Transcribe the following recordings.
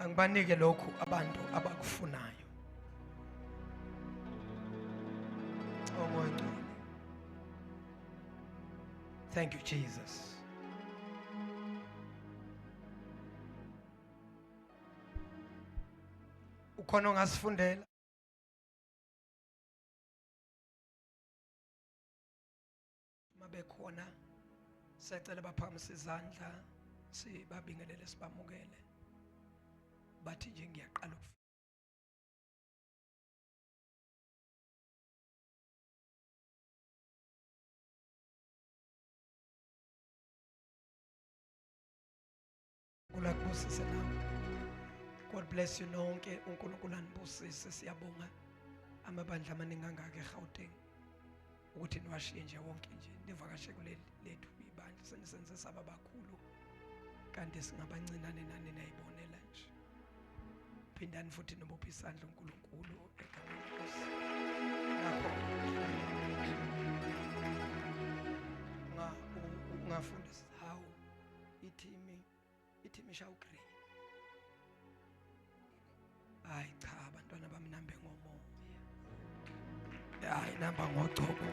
Angibanike lokhu abantu abakufunayo. Moya Ngcwele. Thank you, Jesus. Ukhona ongasifundela? Mabekhona sicela baphakamisa izandla sibabingelele sibamukele. Bathi nje ngiyaqala ukubusisa nawe. God bless you nonke. uNkulunkulu anibusise. Siyabonga amabandla amaningi angaka eGauteng ukuthi niwashiye nje wonke nje nivakashe kuleli lethu ibandla senisenze saba bakhulu kanti singabancinane nani nayibonela nje. Phindani futhi nibophe isandla uNkulunkulu egameni lenkosi. Nakho ungafundisa how ithimi shawu grey. Hayi cha abantwana bami nambe ngomoya. Hayi namba ngochoko.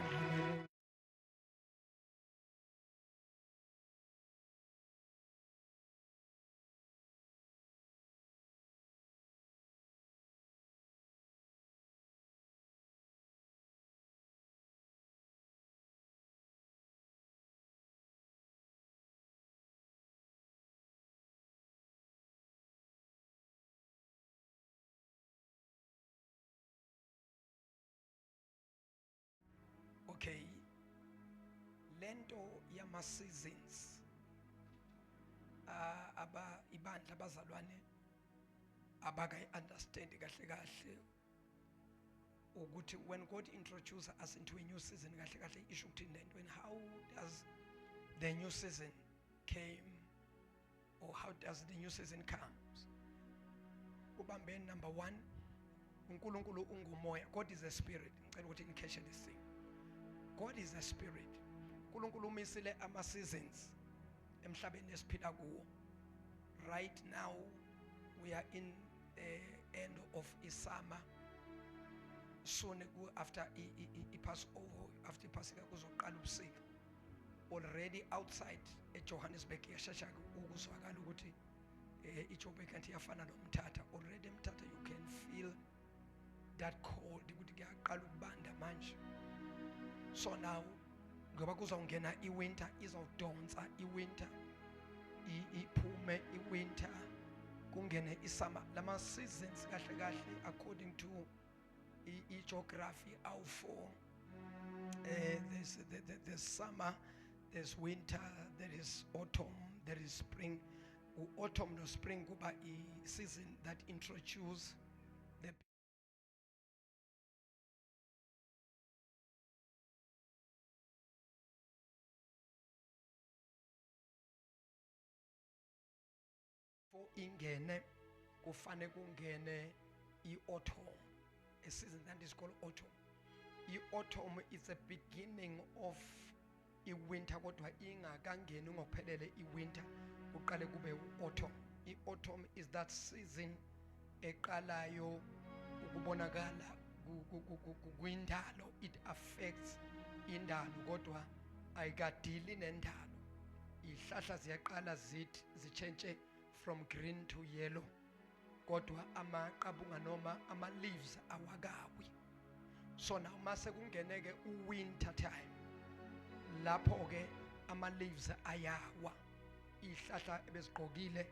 Okay, lento yama seasons ibandla abazalwane abakayi understand kahle ukuthi when God introduces us into a new season kahle isho ukuthi lento, and how does the new season came, or how does the new season comes? Kubambeni number 1, uNkulunkulu ungumoya. God is a spirit. Ngicela ukuthi nikheshe this thing. God is a spirit. uNkulunkulu umisile ama seasons emhlabeni esiphila kuwo. Right now we are in the end of summer. Soon after Passover, after Passover kuzoqala ubusika. Already outside eJohannesburg yashasha ukuzwakala ukuthi iJoburg kanti yafana nomthatha. Already emthatha you can feel that cold ukuthi kuyaqala ukubanda manje. So now ngoba kuzongena iwinter, izodonsa iwinter, iphume iwinter, kungene isummer. Lama seasons kahle according to geography awu 4. There's summer, there's winter, there is autumn, there is spring. Autumn no spring kuba season that introduce the for ingene kufane kungene autumn. A season that is called autumn. Autumn is the beginning of winter kodwa ingakangeni ngokuphelele iwinter kuqale kube autumn. Autumn is that season eqalayo ukubonakala kwindalo. It affects indalo kodwa ayikadili nendalo. Ihlahla ziyaqala zichange from green to yellow kodwa amaqabunga noma ama leaves awakawi. So now mase kungeneke winter time, lapho ke ama leaves ayawa, ihlahla ebezigqokile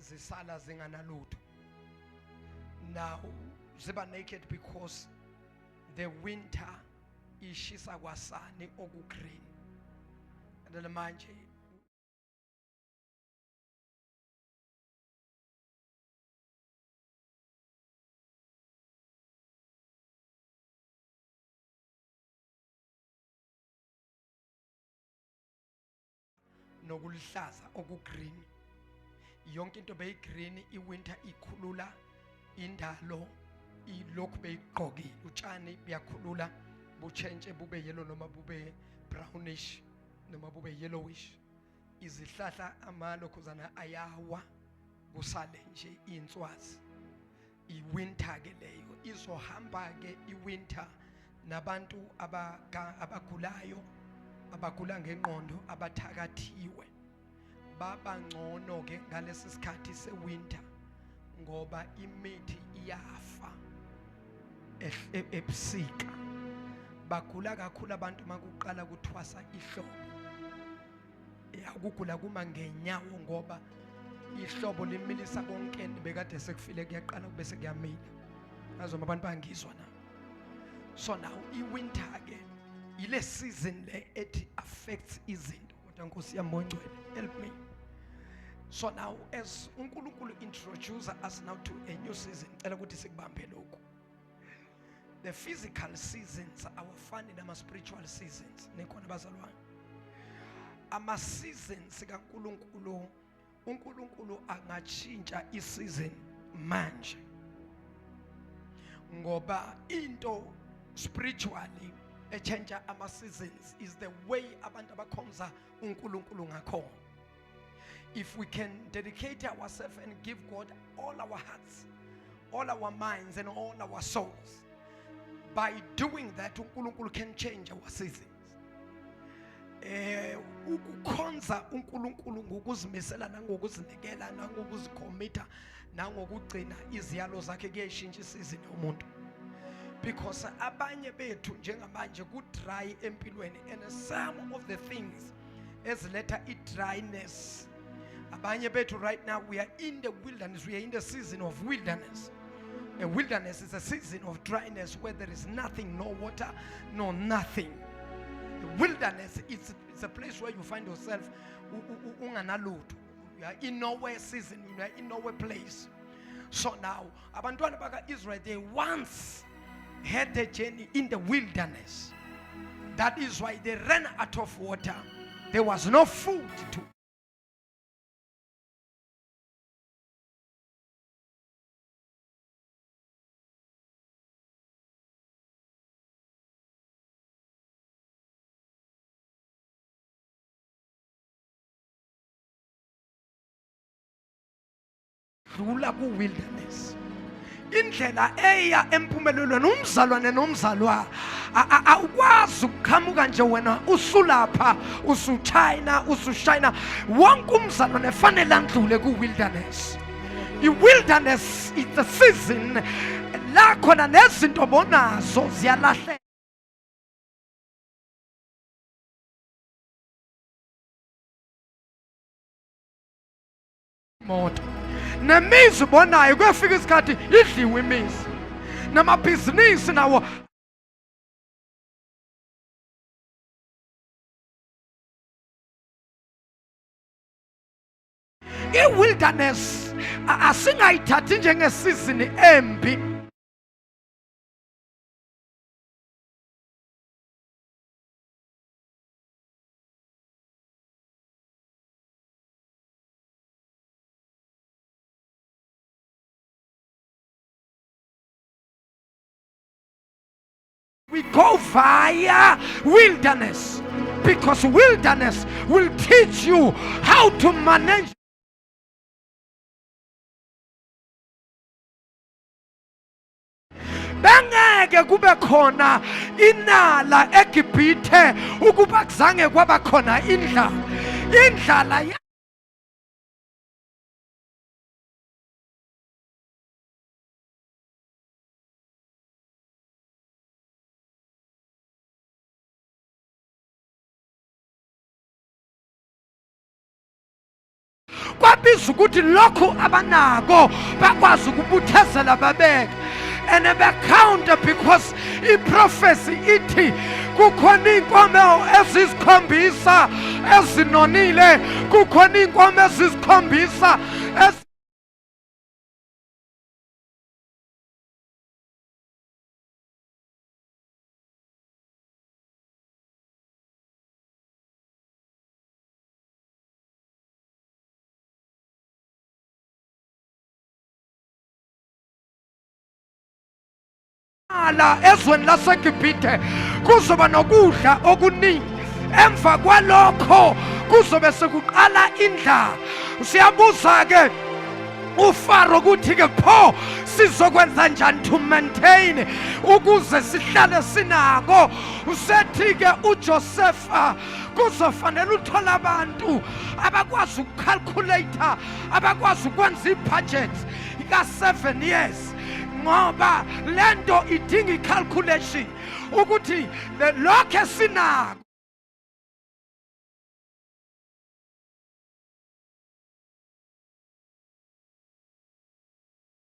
zisala zinganalutho. Now ziba naked because the winter ishisa kwasani oku green. And manje nokulihlaza okugreen. Yonke into beyigreen, iwinter ikhulula indalo ilokhu beyigqokile. Utshani buyakhulula buchange bube yellow noma bube brownish noma bube yellowish. Izihlahla amalokhuzana ayawa kusale nje inswazi. I-winter ke leyo izohamba ke i-winter nabantu abagulayo, abagula ngengqondo, abathakathiwe baba ngcono ke ngalesi sikhathi sewinter ngoba imithi iyafa ebusika. Bagula kakhulu abantu makuqala kuthwasa ihlobo. Ukugula kuma ngenyawo ngoba ihlobo limilisa konke bekade sekufile kuyaqala kube sekuyamila. Azoma abantu bangizwa na. So now i-winter ke ile season le ethi affects izinto kodwa Nkosi yami ngcwele help me. So now as uNkulunkulu introduce us now to a new season, cela ukuthi sikubambe lokho. The physical seasons awafani nama spiritual seasons. Nekhona bazalwane. Ama seasons kaNkulunkulu, uNkulunkulu angatshintsha isizini manje. Ngoba into spiritually echange ama seasons is the way abantu abakhonza uNkulunkulu ngakhona. If we can dedicate ourselves and give God all our hearts, all our minds and all our souls, by doing that uNkulunkulu can change our seasons. Ukukhonza uNkulunkulu ngokuzimisela nangokuzinikela nangokuzikhomita nangokugcina iziyalo zakhe kuyashintsha isizini yomuntu. Because abanye bethu njengamanje ku dry empilweni, and some of the things eziletha i-dryness. Abanye bethu right now we are in the wilderness, we are in the season of wilderness. A wilderness is a season of dryness where there is nothing, no water, no nothing. The wilderness is a place where you find yourself unganalutho. You are in nowhere season, you are in nowhere place. So now, abantwana baka Israel, they once had a journey in the wilderness. That is why they ran out of water. There was no food to dlula ku wilderness. Indlela eya empumelelweni umzalwane nomzalwa awukwazi ukukhamuka nje wena usulapha usuchina usushina. Wonke umzalwane fanele andlule ku wilderness. I wilderness is the season la khona nezinto bonazo ziyalahleka. Moto nemizi bonayo kuyafika isikhathi idliwe imizi namabhizinisi nawo i-wilderness asingayithathi njengesizini embi. We go via wilderness because wilderness will teach you how to manage. Bengeke kube khona inala eGibhithe ukuba kuzange kwaba khona indlala kwabiza ukuthi lokho abanako bakwazi ukubuthezela babeke and becounter because i-prophecy ithi kukhona inkomo ezisikhombisa ezinonile, kukhona inkomo ezisikhombisa la ezweni laseGibhithe kuzoba nokudla okuningi. Emva kwalokho kuzobe sekuqala indlala. Siyabuza ke uFaro kuthi ke pho sizokwenza njani to maintain ukuze sihlale sinako. Usethi ke uJosepha kuzofanele uthola abantu abakwazi ukucalculator, abakwazi ukwenza ibudget ka7 years, ngoba lento idinga icalculation ukuthi lokho sinako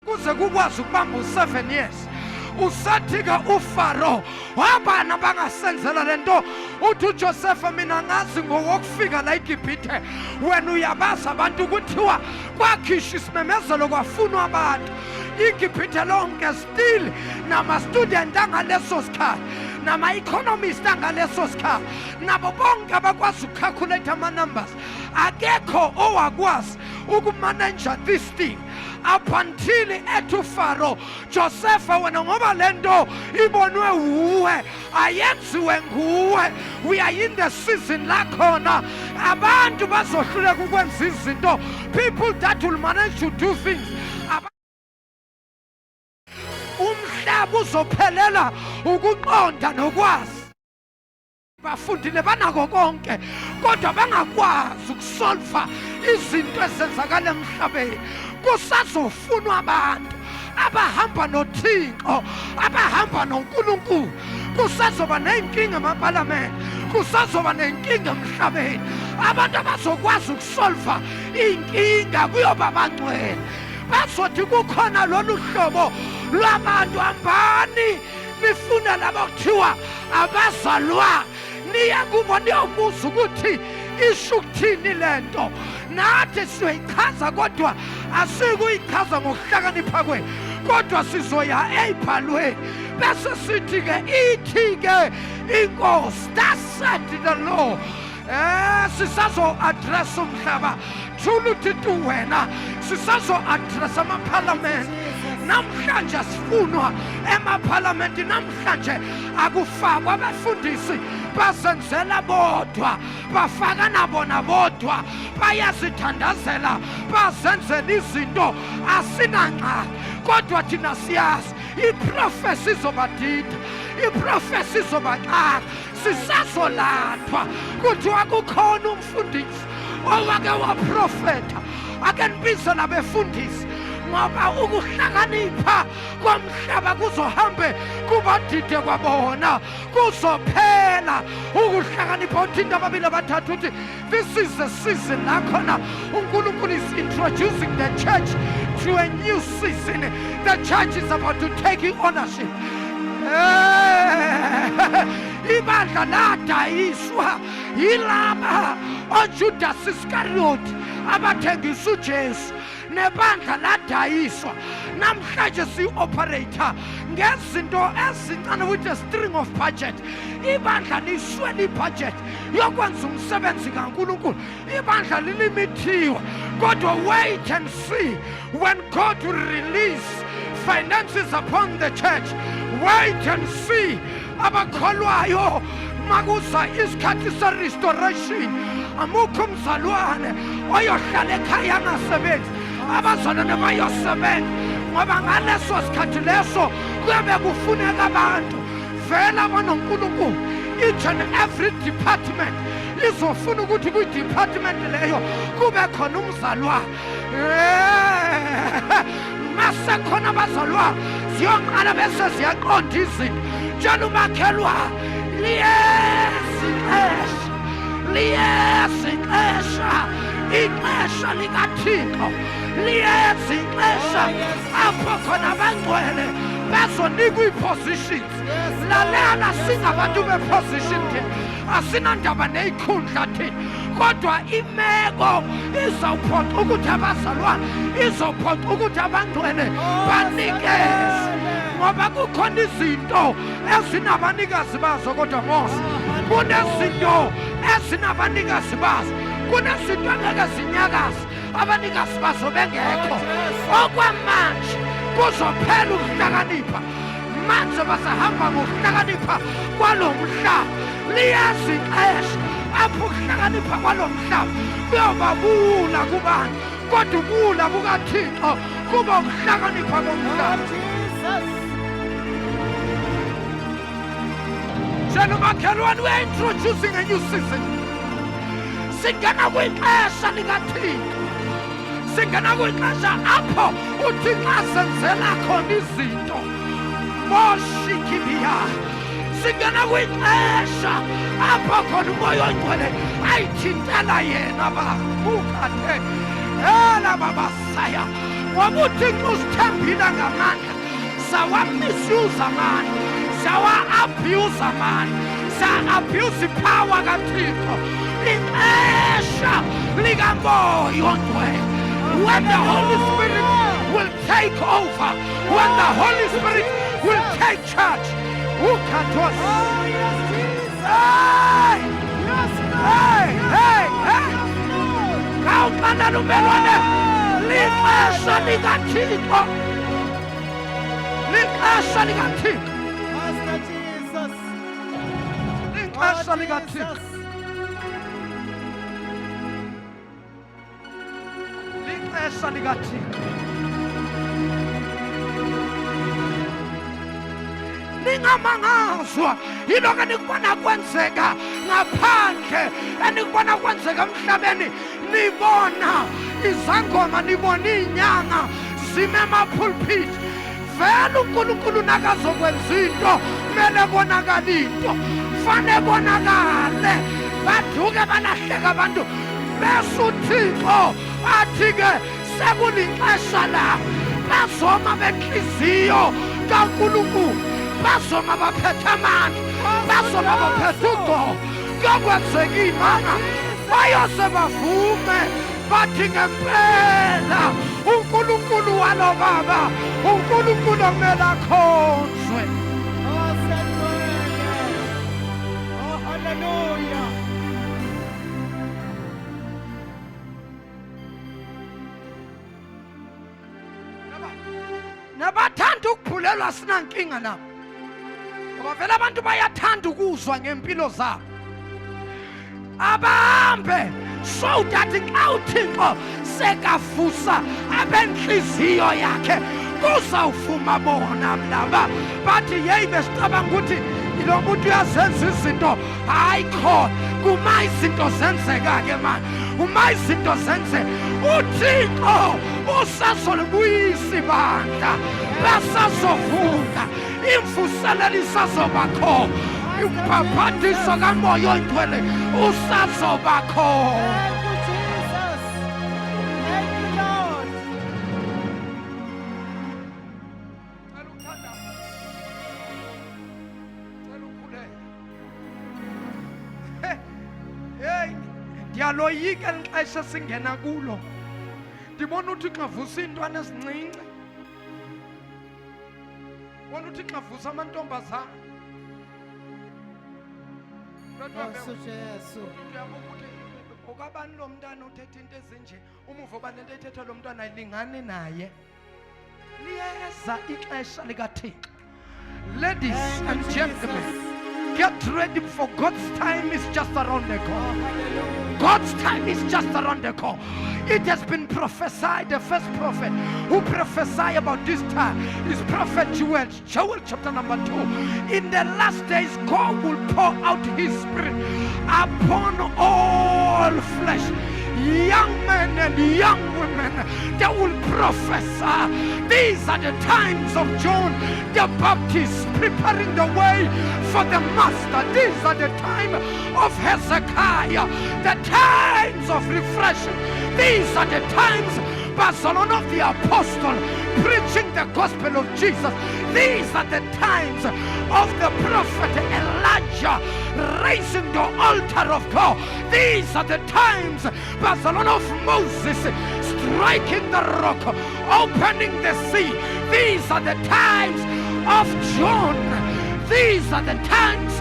kuze kukwazi ukubamba u7 years. Usathi ke uFaro wabana bangasenzela lento. Uthi uJosepha mina ngazi ngokufika la eGibhithe wena uyabaza abantu kuthiwa kwakhisha isimemezelo kwafunwa abantu iGibhithe lonke still nama student angaleso sikhathi nama economist angaleso sikhathi nabo bonke abakwazi ukucalculate ama numbers. Akekho owakwazi ukumanage this thing up until etu Faro Josepha wena ngoba lento ibonwe uwe ayenziwe nguwe. We are in the season la khona abantu bazohluleka ukwenza izinto. People that will manage to do things. Umhlaba uzophelela ukuqonda nokwazi. Bafundile banako konke kodwa bangakwazi ukusolva izinto ezenzakala emhlabeni. Kusazofunwa abantu abahamba noThixo, abahamba noNkulunkulu. Kusazoba nenkinga emaparliament, kusazoba nenkinga emhlabeni. Abantu abazokwazi ukusolva inkinga kuyoba bangcwele. Bazothi kukhona lolu hlobo lwabantu ambani nifuna labo kuthiwa abazalwa niya kubo niyobuza ukuthi isho ukuthini lento. Nathi siyoyichaza kodwa asikuyichaza ngokuhlakanipha kwethu, kodwa sizoya ey'bhalweni bese sithi ke ithi ke inkosi, thus said the Lord. Sisazo address umhlaba thuluthi wena, sisazo address amaparliament. Namhlanje sifunwa emaparliament, namhlanje akufakwa abafundisi basenzela bodwa, bafaka nabona bodwa, bayazithandazela, bazenzela izinto asinangxaki. Kodwa thina siyazi iprofesi izobadida, iprofesi izobaxaka. Sisazolandwa kuthiwa kukhona umfundisi owake waprofetha. Ake nibize nabefundisi ngoba ukuhlakanipha komhlaba kuzohambe kubadide kwabona, kuzophela ukuhlakanipha. Uthinta ababili abathathu uthi this is the season la khona uNkulunkulu is introducing the church to a new season. The church is about to take ownership. Ibandla ladayiswa yilaba oJudas Iscariot abathengisa uJesu. Nebandla ladayiswa. Namhlanje si-operator ngezinto ezincane with a string of budget. Ibandla liswela ibudget yokwenza umsebenzi kaNkulunkulu. Ibandla lilimitiwe. Kodwa wait and see when God will release finances upon the church. Wait and see abakholwayo makuza isikhathi se-restoration. Amukho umzalwane oyohlala ekhaya angasebenzi, abazalwane bayosebenza ngoba ngaleso sikhathi leso kuyabe kufuneka abantu vele abanoNkulunkulu. Each and every department izofuna ukuthi kwi-department leyo kube khona umzalwane. Mase khona abazalwane ziyonqala bese ziyaqonda izinto. Tshela umakhelwane liyeza ixesha, liyeza ixesha, ixesha likaThixo liyeza ixesha apho khona abangcwele bazonikwa ii-positions. Lalela singabantu be-position thina, asinandaba neyikhundla thina, kodwa imeko izawuphoqa ukuthi abazalwane, izawuphoqa ukuthi abangcwele banikeze, ngoba kukhona izinto ezinabanikazi bazo. Kodwa Mose, kunezinto ezinabanikazi bazo, kunezinto angeke zinyakaze abanikazi bazo bengekho. Okwamanje kuzophela ukuhlakanipha. Manje basahamba ngokuhlakanipha kwalo mhlaba. Liyeza ixesha apho ukuhlakanipha kwalo mhlaba kuyobabula kubantu, kodwa ukula bukaThixo kuba ukuhlakanipha komhlaba. Njengomakhelwane, we are introducing a new season. Singena kwixesha likaThixo, singena kwixesha apho uThixo asenzela khona izinto moshikibia. Singena kwixesha apho khona umoya oyingcwele ayithintela yena babukathe ela babasaya. Ngoba uThixo usithembile ngamandla, sawamisuse amandla, sawa-abuse amandla, sa-abuse ipower kaThixo. Ixesha likamoya oyingcwele, when the Holy Spirit will take over, when the Holy Spirit will take charge. Ukatos. Hey! Hey! Hey! Hey! Kawuqanda lumelwane, lixesha likaThixo, lixesha likaThixo, Master Jesus, lixesha likaThixo, lixesha likaThixo. Ningamangazwa yiloko enikubona kwenzeka ngaphandle, enikubona kwenzeka emhlabeni. Nibona izangoma, nibona inyanga zime emapulpit. Vele uNkulunkulu nakazokwenza into kumele bonakale into, fane bonakale, baduke balahleka abantu bese uThixo athi-ke sekulixesha la bazoma benhliziyo kaNkulunkulu, bazoma baphethe amandla, bazoma baphethe udumo. Kuyokwenzeka imanga bayose bavume bathi ngempela uNkulunkulu walo baba, uNkulunkulu okumele akhonzwe. oh hallelujah. Nabathanda ukuphulelwa sinankinga nabo, ngoba vele abantu bayathanda ukuzwa ngempilo zabo. Abahambe so that xa uThixo sekavusa abenhliziyo yakhe kuzawuvuma bona mlaba. Bathi yeyi, besicabanga ukuthi lo muntu uyazenza izinto, hayi khona kuma izinto zenzeka-ke manje, uma izinto zenze uThixo usazolibuyisa ibandla, basazovula, imvuselelo isazoba khona, ubhaphathiso kamoya oyingcwele usazoba khona. Thank you, Jesus. Thank you, Lord. Cela ukuthandaza, cela ukhuleka. Hey, ndiyaloyika lixesha singena kulo. Ndibona uThixo avusa iintwana ezincinci, bona uThixo avusa amantombazana. Master Jesus. Uyabuka ukuthi ukabani lo mntana uthetha into ezinje, umuvo bani into ethetha lo mntwana ayilingani naye. Liyeza ixesha likaThixo. Ladies and gentlemen, get ready, for God's time is just around the corner. God's time is just around the corner. It has been prophesied. The first prophet who prophesied about this time is Prophet Joel. Joel chapter number 2. In the last days, God will pour out His Spirit upon all flesh. Young men and young women, they will prophesy. These are the times of John the Baptist preparing the way for the Master. These are the time of Hezekiah, the times of refreshing. These are the times Barcelona of the Apostle preaching the gospel of Jesus. These are the times of the prophet Elijah raising the altar of God. These are the times Barcelona of Moses striking the rock, opening the sea. These are the times of John. These are the times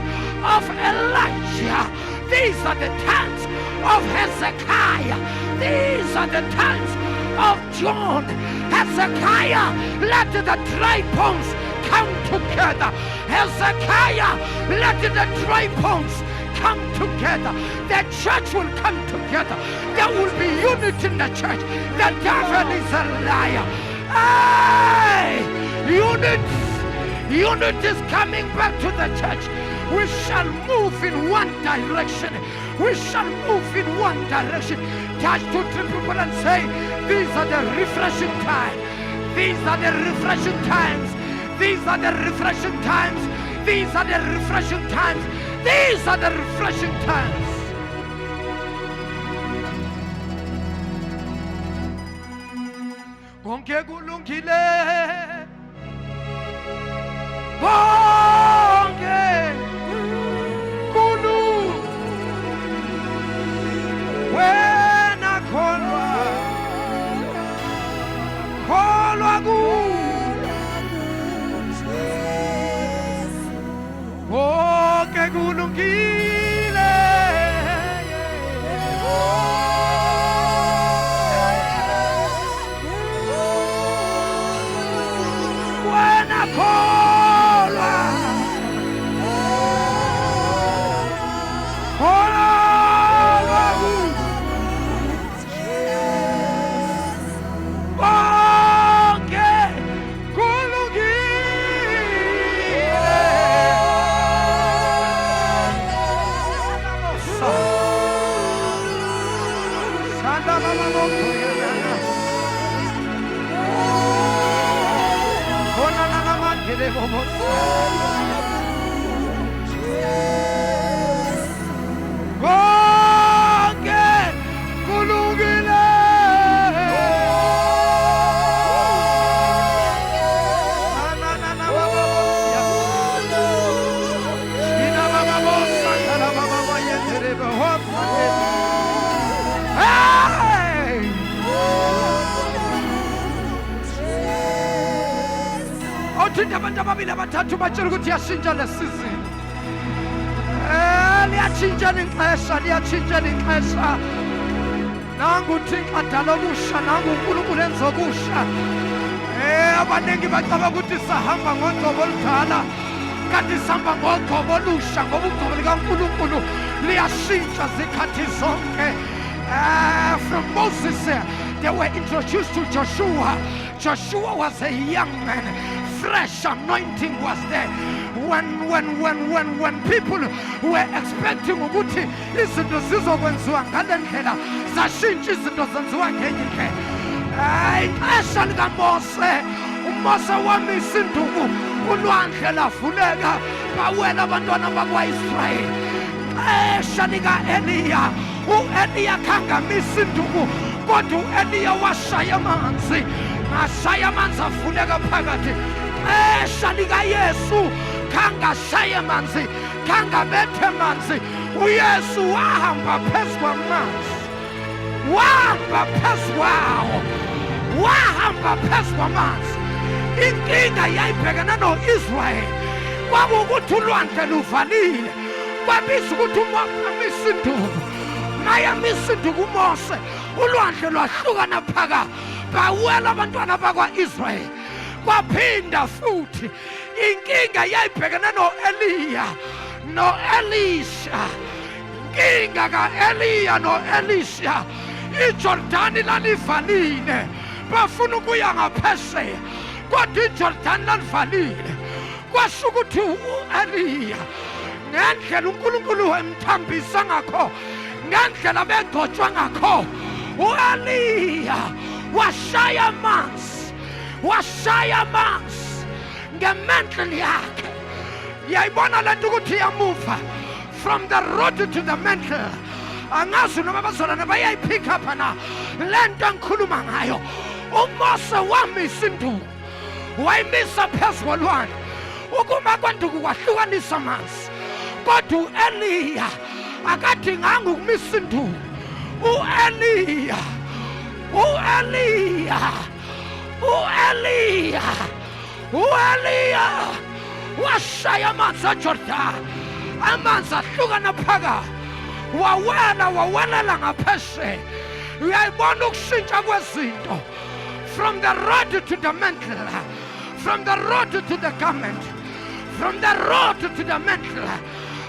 of Elijah. These are the times of Hezekiah. These are the times of John. Hezekiah, let the dry bones come together. Hezekiah, let the dry bones come together. The church will come together. There will be unity in the church. The devil is a liar. Hey! Unity is coming back to the church. We shall move in one direction. We shall move in one direction. Touch 2, 3 people and say, these are the refreshing times. These are the refreshing times. These are the refreshing times. These are the refreshing times. These are the refreshing times. Konke kulungile. Konke kulungile. Wena kholwa. Kholwa konke kulungile. Wena kholwa. Kholwa konke abantu ababili abathathu batshela ukuthi yashintsha lesizini. Liyatshintsha ixesha, liyatshintsha ixesha. Nangu uThixo adala okusha, nangu uNkulunkulu enza okusha. Abaningi bacaba ukuthi sahamba ngogcobo oludala, kanti sihamba ngogcobo olusha ngoba ugcobo likaNkulunkulu liyashintsha zikhathi zonke. From Moses, they were introduced to Joshua. Joshua was a young man. Fresh anointing was there. When people were expecting ukuthi izinto zizokwenziwa ngale ndlela, zashintsha izinto zenziwa ngenye indlela. Ixesha likaMose, uMose wamisa induku, ulwandle lavuleka, bawela abantwana bakwa-Israyeli. Ixesha lika-Eliya, u-Eliya khange amisa induku, kodwa u-Eliya washaya amanzi, ashaya amanzi avuleka phakathi. Ixesha likaYesu khange ashaya amanzi, khange abethe amanzi. uYesu wahamba phezu kwamanzi, wahamba phezu kwawo, wahamba phezu kwamanzi. Inkinga yayibhekana no-Israyeli kwakuwukuthi ulwandle luvalile, kwabiza ukuthi amisa induku. Mayamisa induku uMose, ulwandle lwahlukana phakathi, bawela abantwana bakwa-Israyeli. Kwaphinda futhi inkinga yayibhekana no-Eliya no-Elisha. Inkinga ka-Eliya no-Elisha, iJordani lalivalile, bafuna ukuya ngaphesheya, kodwa iJordani lalivalile. Kwasho ukuthi u-Eliya ngendlela uNkulunkulu wemthambisa ngakho, ngendlela begcotshwa ngakho, u-Eliya washaya amanzi, washaya amanzi ngemantle yakhe. Yayibona lento ukuthi iyamuva from the rod to the mantle. Angazi noma bazalwane bayayipick up na lento engikhuluma ngayo. uMose wamisa induku, wayimisa phezu kolwandle, ukuma kwanduku kwahlukanisa amanzi. Kodwa u-Eliya akadinganga ukumisa induku. u-Eliya washaya amanzi aJordani, amanzi ahlukana phakathi, wawelela ngaphesheya. Uyayibona ukushintsha kwezinto, from the rod to the mantle, from the rod to the garment, from the rod to the mantle.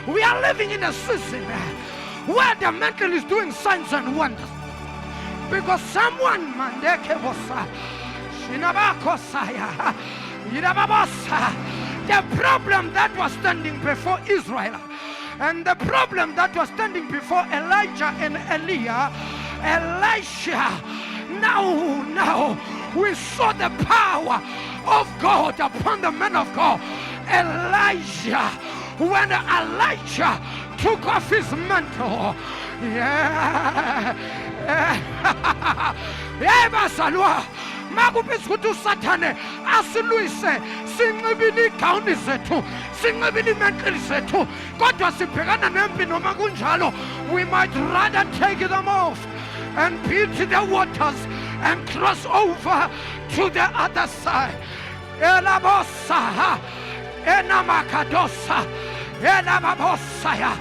We are living in a season where the mental is doing signs and wonders. Because someone, the problem that was standing before Israel and the problem that was standing before Elijah and Elisha, now we saw the power of God upon the man of God, Elijah. When Elijah took off his mantle, makupisukuthi usathane asilwise sinxibile igawuni zethu sinxibile imenqili zethu kodwa sibhekana nempi noma kunjalo, we might rather take them off and beat the waters and cross over to the other side. Elabosa enamakadosa elababosaya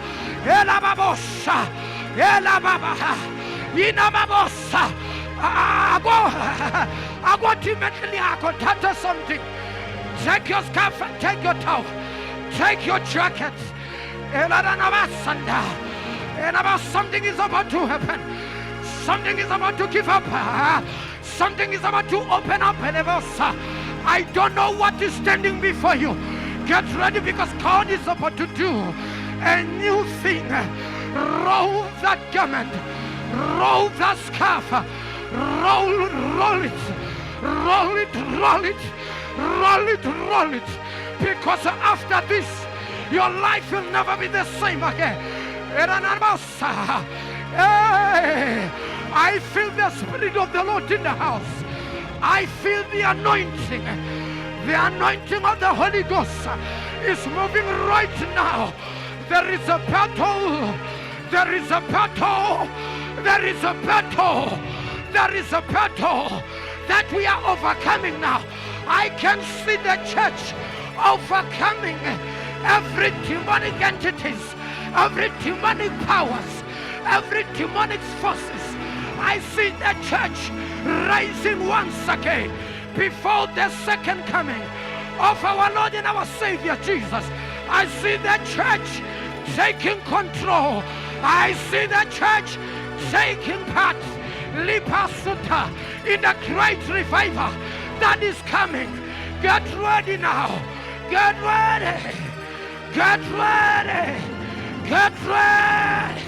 elababosha elababaha inababosa. I go to mentally, I go touch something. Take your scarf and take your towel. Take your jacket. Something is about to happen. Something is about to give up. Something is about to open up. I don't know what is standing before you. Get ready because God is about to do a new thing. Roll that garment. Roll that scarf. Roll it. Because after this, your life will never be the same again. I feel the Spirit of the Lord in the house. I feel the anointing. The anointing of the Holy Ghost is moving right now. There is a battle. There is a battle. There is a battle. There is a battle that we are overcoming now. I can see the church overcoming every demonic entities, every demonic powers, every demonic forces. I see the church rising once again before the second coming of our Lord and our Savior Jesus. I see the church taking control. I see the church taking part. Lipasuta in the great revival that is coming. Get ready now. Get ready. Get ready. Get ready.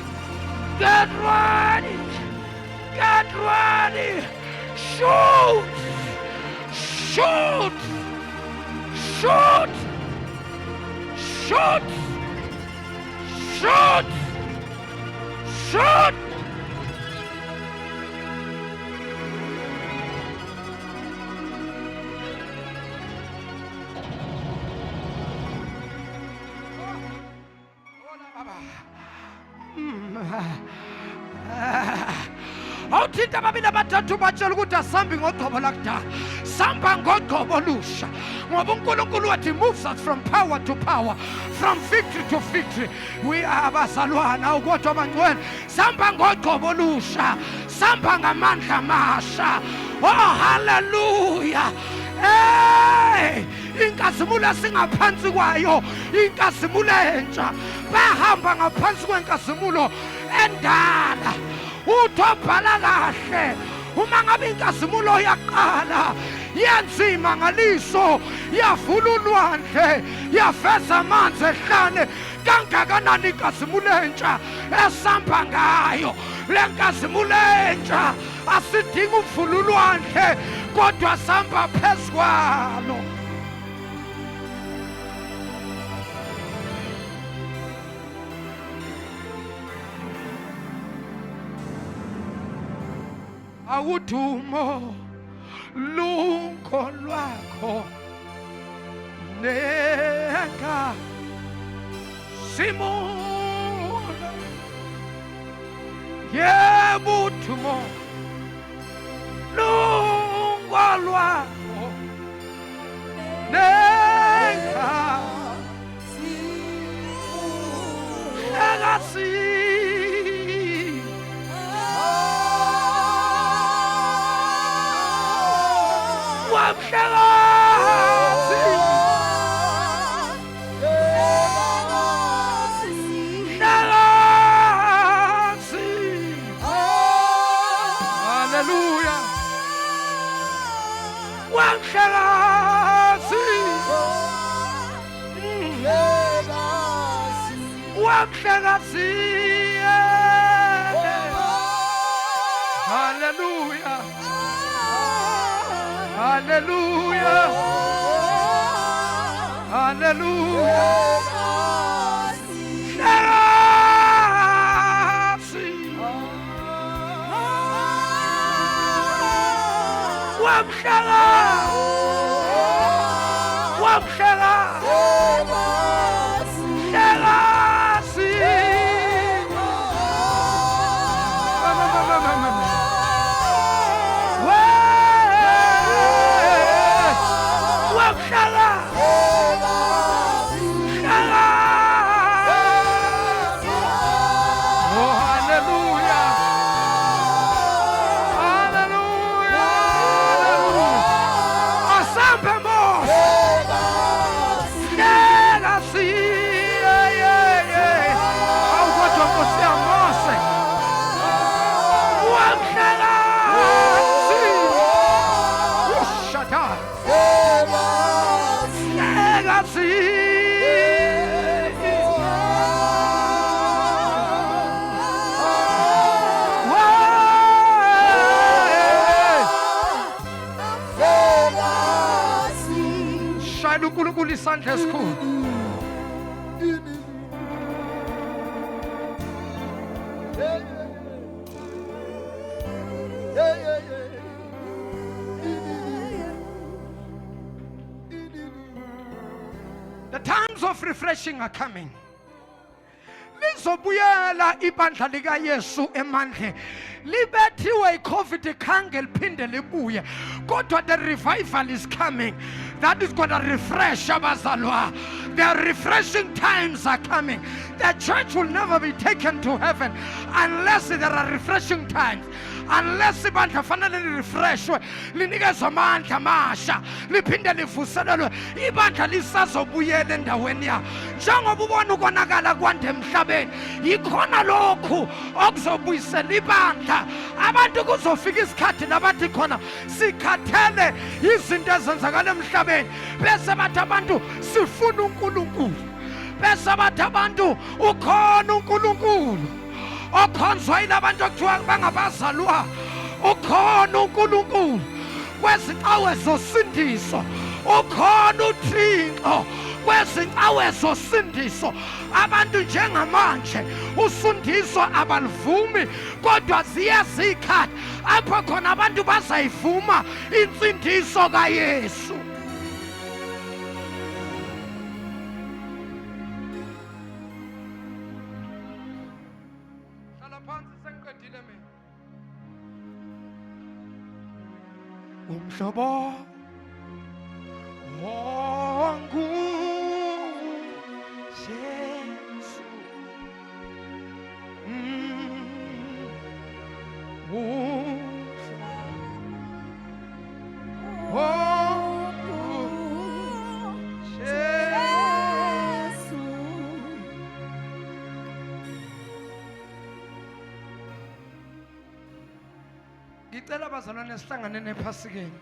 Get ready. Get ready. Shoot. Shoot. Shoot. Shoot. Shoot. Shoot. awuthinta babili abathathu batshela ukuthi asambi ngoqobo lakudala, samba ngoqobo olusha, ngoba uNkulunkulu wathi moves us from power to power, from victory to victory. We are abazalwana ukodwa abangcwele, samba ngoqobo olusha, samba ngamandla amasha. Oh hallelujah. Hey, inkazimulo singaphansi kwayo, inkazimulo entsha, bahamba ngaphansi kwenkazimulo endala. Utobhala kahle uma ngabe inkazimulo yaqala yenzima ngaliso, yavula ulwandle, yaveza amanzi ehlane, kangakanani inkazimulo entsha esamba ngayo. Le nkazimulo entsha asidinga ukuvula ulwandle kodwa samba phezu kwalo. Awudumo lunko lwakho nenga simula yebudumo lunko lwakho nenga simula Wamhlekazi Wamhlekazi Hallelujah Hallelujah Hallelujah uNkulunkulu isandla esikhulu The times of refreshing are coming. Lizobuyela ibandla lika Yesu emandle. Libethiwe iCovid ikhange liphinde libuye. Kodwa the revival is coming. That is going to refresh abazalwa. The refreshing times are coming. The church will never be taken to heaven unless there are refreshing times. Unless ibandla fanele lirefreshwe linikezwe amandla amasha liphinde livuselelwe ibandla lisazobuyela endaweni yayo njengoba ubona ukonakala kwande emhlabeni yikhona lokhu okuzobuyisela ibandla abantu kuzofika isikhathi nabathi khona sikhathele izinto ezenzakala emhlabeni bese bathi abantu sifuna uNkulunkulu bese bathi abantu ukhona uNkulunkulu okhonzwa yilabantu okuthiwa bangabazalwa ukhona uNkulunkulu kwezincawe zosindiso ukhona uThixo kwezincawe zosindiso abantu njengamanje usindiso abalivumi kodwa ziyazikhathi apho khona abantu bazayivuma insindiso kaYesu umhlobo wangu Yesu ngicela abazalwane sihlangane nephasikeni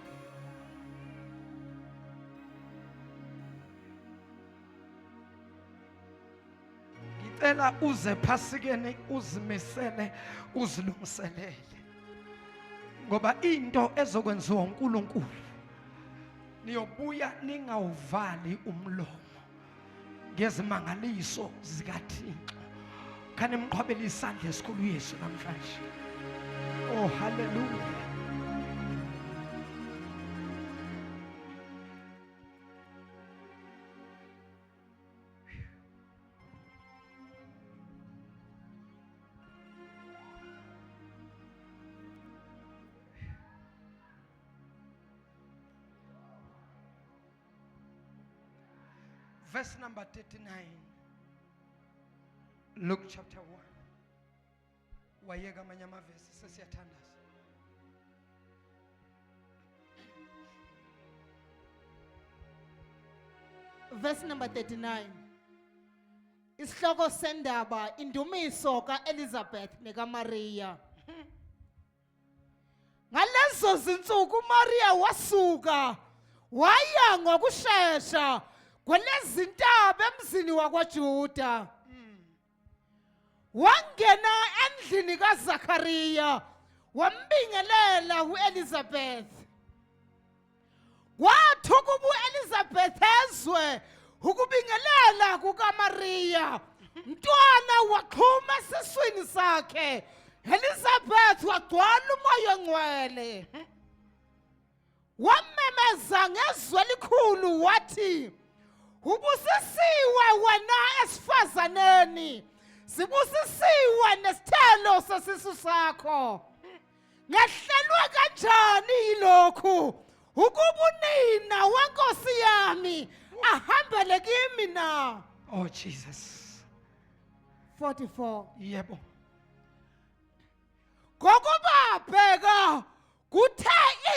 ngicela uze phasikeni uzimisele uzilungiselele ngoba into ezokwenziwa uNkulunkulu niyobuya ningawuvali umlomo ngezimangaliso zikaThixo khane imqhwabela isandla esikhulu Yesu namhlanje Oh, hallelujah. Verse number 39. Luke chapter 1. Wayeka amanye amavesi sesiyathandaza Verse number 39 Isihloko sendaba indumiso kaElizabeth nekaMaria Ngalezo Ngalezo zinsuku uMaria wasuka waya ngokusheshsha kwelezintaba emzini wakwaJuda. Wangena endlini kaZakhariya wambingelela uElizabeth. Kwathuka uElizabeth ezwe ukubingelela kukaMaria, umntwana waqhuma esiswini sakhe. Elizabeth wagcwala umoya ongcwele. Wamemeza ngezwi elikhulu wathi, ubusisiwe wena esifazaneni, sibusisiwe nesithelo sesisu sakho. Ngehlelwe kanjani yilokhu ukuba unina wenkosi yami ahambele kimi na? Oh Jesus. 44. Yebo. Ngokuba bheka kuthe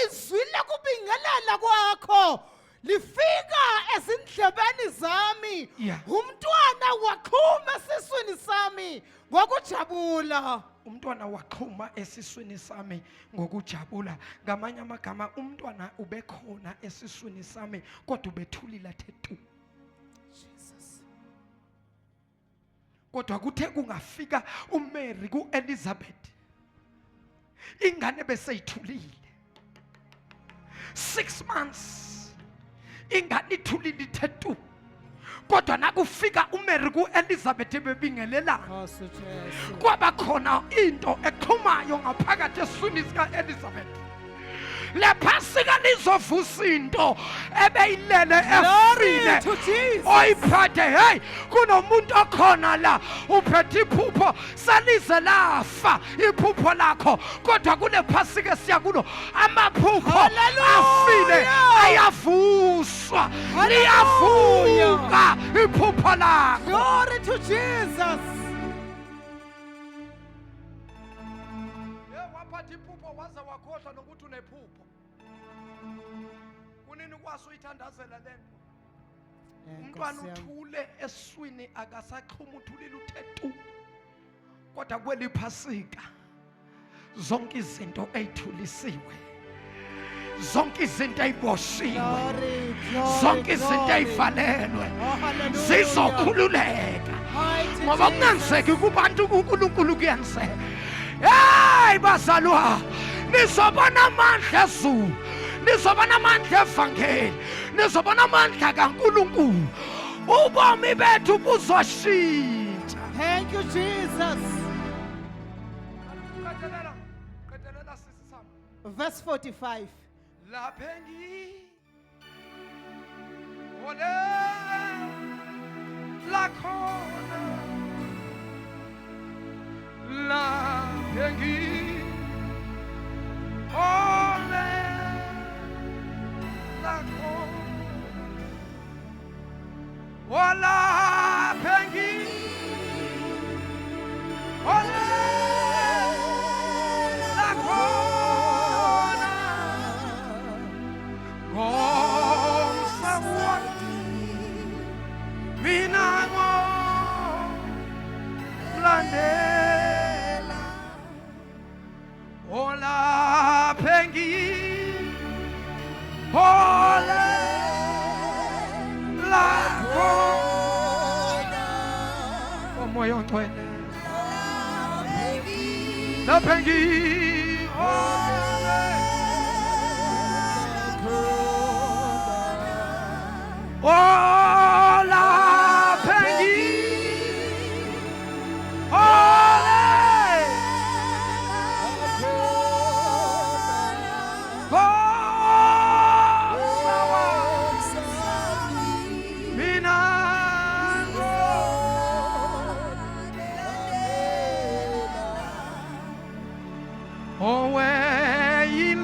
izwi lokubingelela kwakho lifika ezindlebeni zami. Yeah. Umntwana waqhuma esiswini sami ngokujabula. Umntwana waqhuma esiswini sami ngokujabula. Ngamanye amagama umntwana ubekhona esiswini sami kodwa ubethulile athe tu. Jesus. Kodwa kuthe kungafika uMary kuElizabeth, ingane beseyithulile. 6 months ingane ithulile ithe tu. Kodwa nakufika uMary kuElizabeth bebingelelana, kwaba khona into exhumayo ngaphakathi esiswini sikaElizabeth. Lephasika lizovusa into ebeyilele efile oyiphethe. Hey, kunomuntu okhona la uphethe iphupho salize lafa iphupho lakho, kodwa kule phasika siyakulo amaphupho afile ayavuswa, liyavuka iphupho lakho. Glory to Jesus. Waphatha iphupho waze wakhohlwa nokuthi unephupho. Kunini kwaso uyithandazela lento? Umntwana uthule eswini akasaxhuma, uthulile uthe tu. Kodwa kweli phasika zonke izinto ezithulisiwe, zonke izinto eziboshiwe, zonke izinto ezivalelwe zizokhululeka, ngoba kunenzeki kubantu kuNkulunkulu kuyenzeka. Hey bazalwa, nizobona amandla ezulu, nizobona amandla evangeli, nizobona amandla kaNkulunkulu. Ubomi bethu buzoshintsha. Thank you, Jesus. Qedelela sisi sami. Verse 45. Laphengi ole lakhona, laphengi ole lakhona, laphengi ole lakhona. Mina ngomlandela olaphengi ole lakhona. Omoya ongcwele laphengi ole olaphengi ole mina oh, where he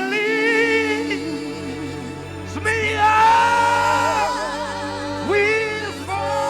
leads me, I will follow.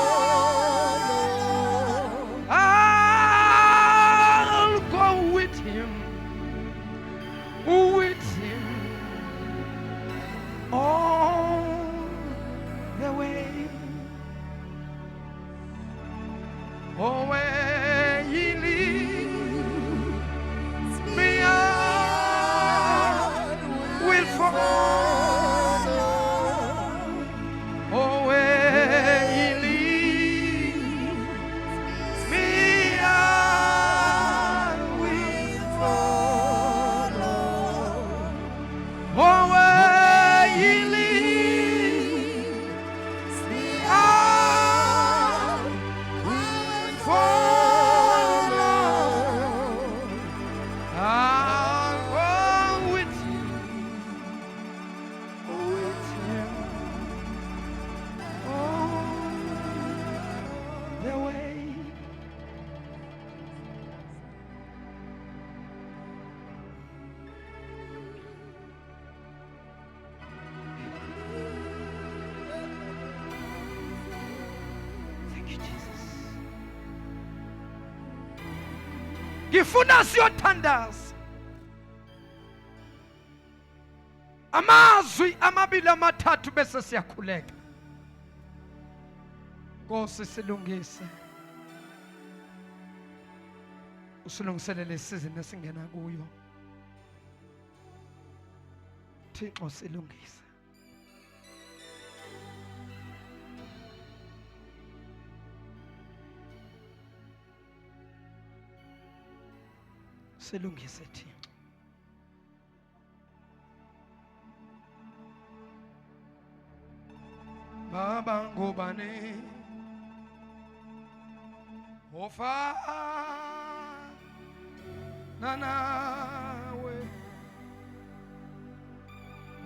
ngifuna siyothandaza amazwi amabili amathathu bese siyakhuleka. Nkosi silungise, usilungiselele isizini esingena kuyo. Thixo silungise. Silungise Thixo. Baba ngubani ofana nawe,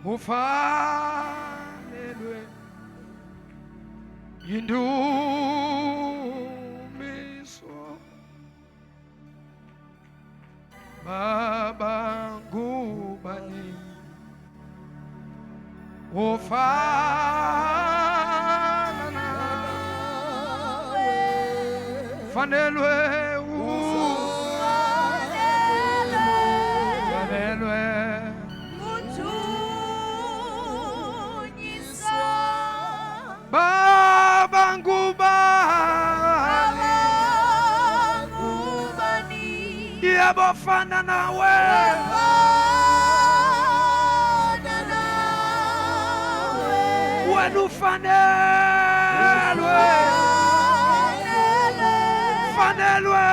ufanelwe indumiso. Baba ngubani ofana nawe, fanelwe Baba ngubani yabafana nawe, wena ufanelwe, fanelwe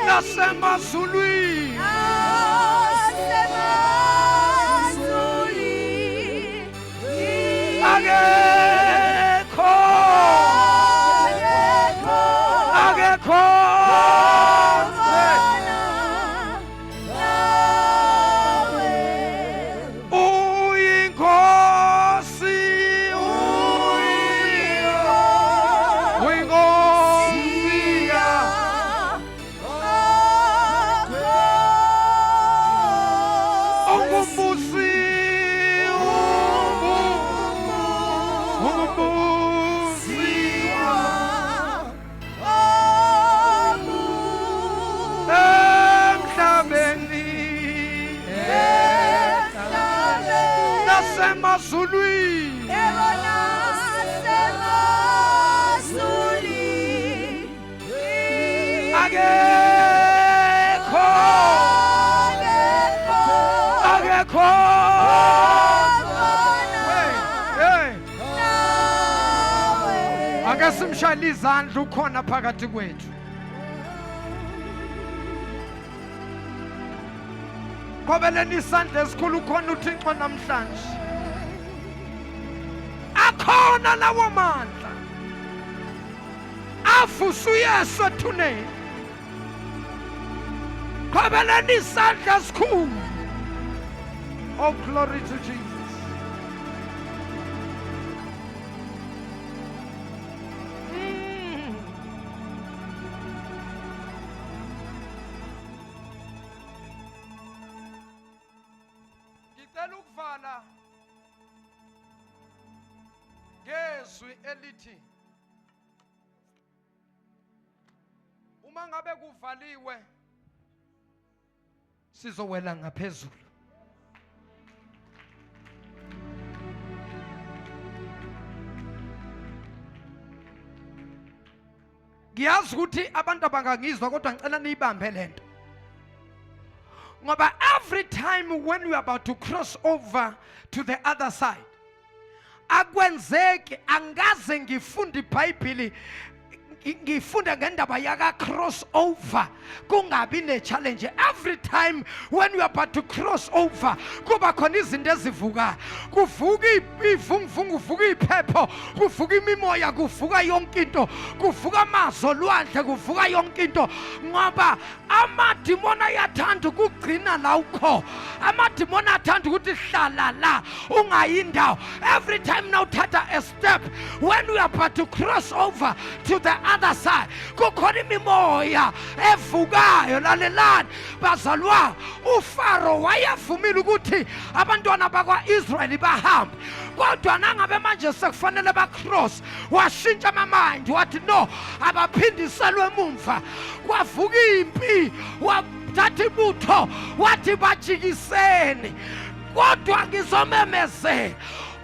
nasemazulwini akekho nasemazulwini akekho ake simshayele izandla ukhona phakathi kwethu. Qobeleni isandla esikhulu khona uThixo namhlanje. Akhona lawo mandla avusa uYesu ethuneni. Qobeleni isandla esikhulu. Oh, glory to Jesus. Ngezwi elithi uma ngabe kuvaliwe sizowela ngaphezulu. Ngiyazi ukuthi abantu abangangizwa kodwa ngicela niyibambe lento. Ngoba every time when we are about to cross over to the other side, akwenzeki angaze ngifunde iBhayibheli ngifunda ngendaba yaka crossover kungabi ne challenge. Every time when you are about to cross over kuba khona izinto ezivuka, kuvuka ivunguvungu, kuvuka iphepho, kuvuka imimoya, kuvuka yonke into, kuvuka amazwi olwandle, kuvuka yonke into, ngoba amadimoni ayathanda ukugcina la ukho. Amadimoni athanda ukuthi hlala la ungayindawo. Every time now uthatha a step, when we are about to cross over to the other side, kukhona imimoya evukayo. Lalelani bazalwa, uFaro wayevumile ukuthi abantwana bakwa-Israyeli bahambe, kodwa nangabe manje sekufanele bacross, washintsha amamind wathi no, abaphindiselwe emumva. Kwavuka impi, wathatha ibutho wathi bajikiseni. Kodwa ngizomemezela,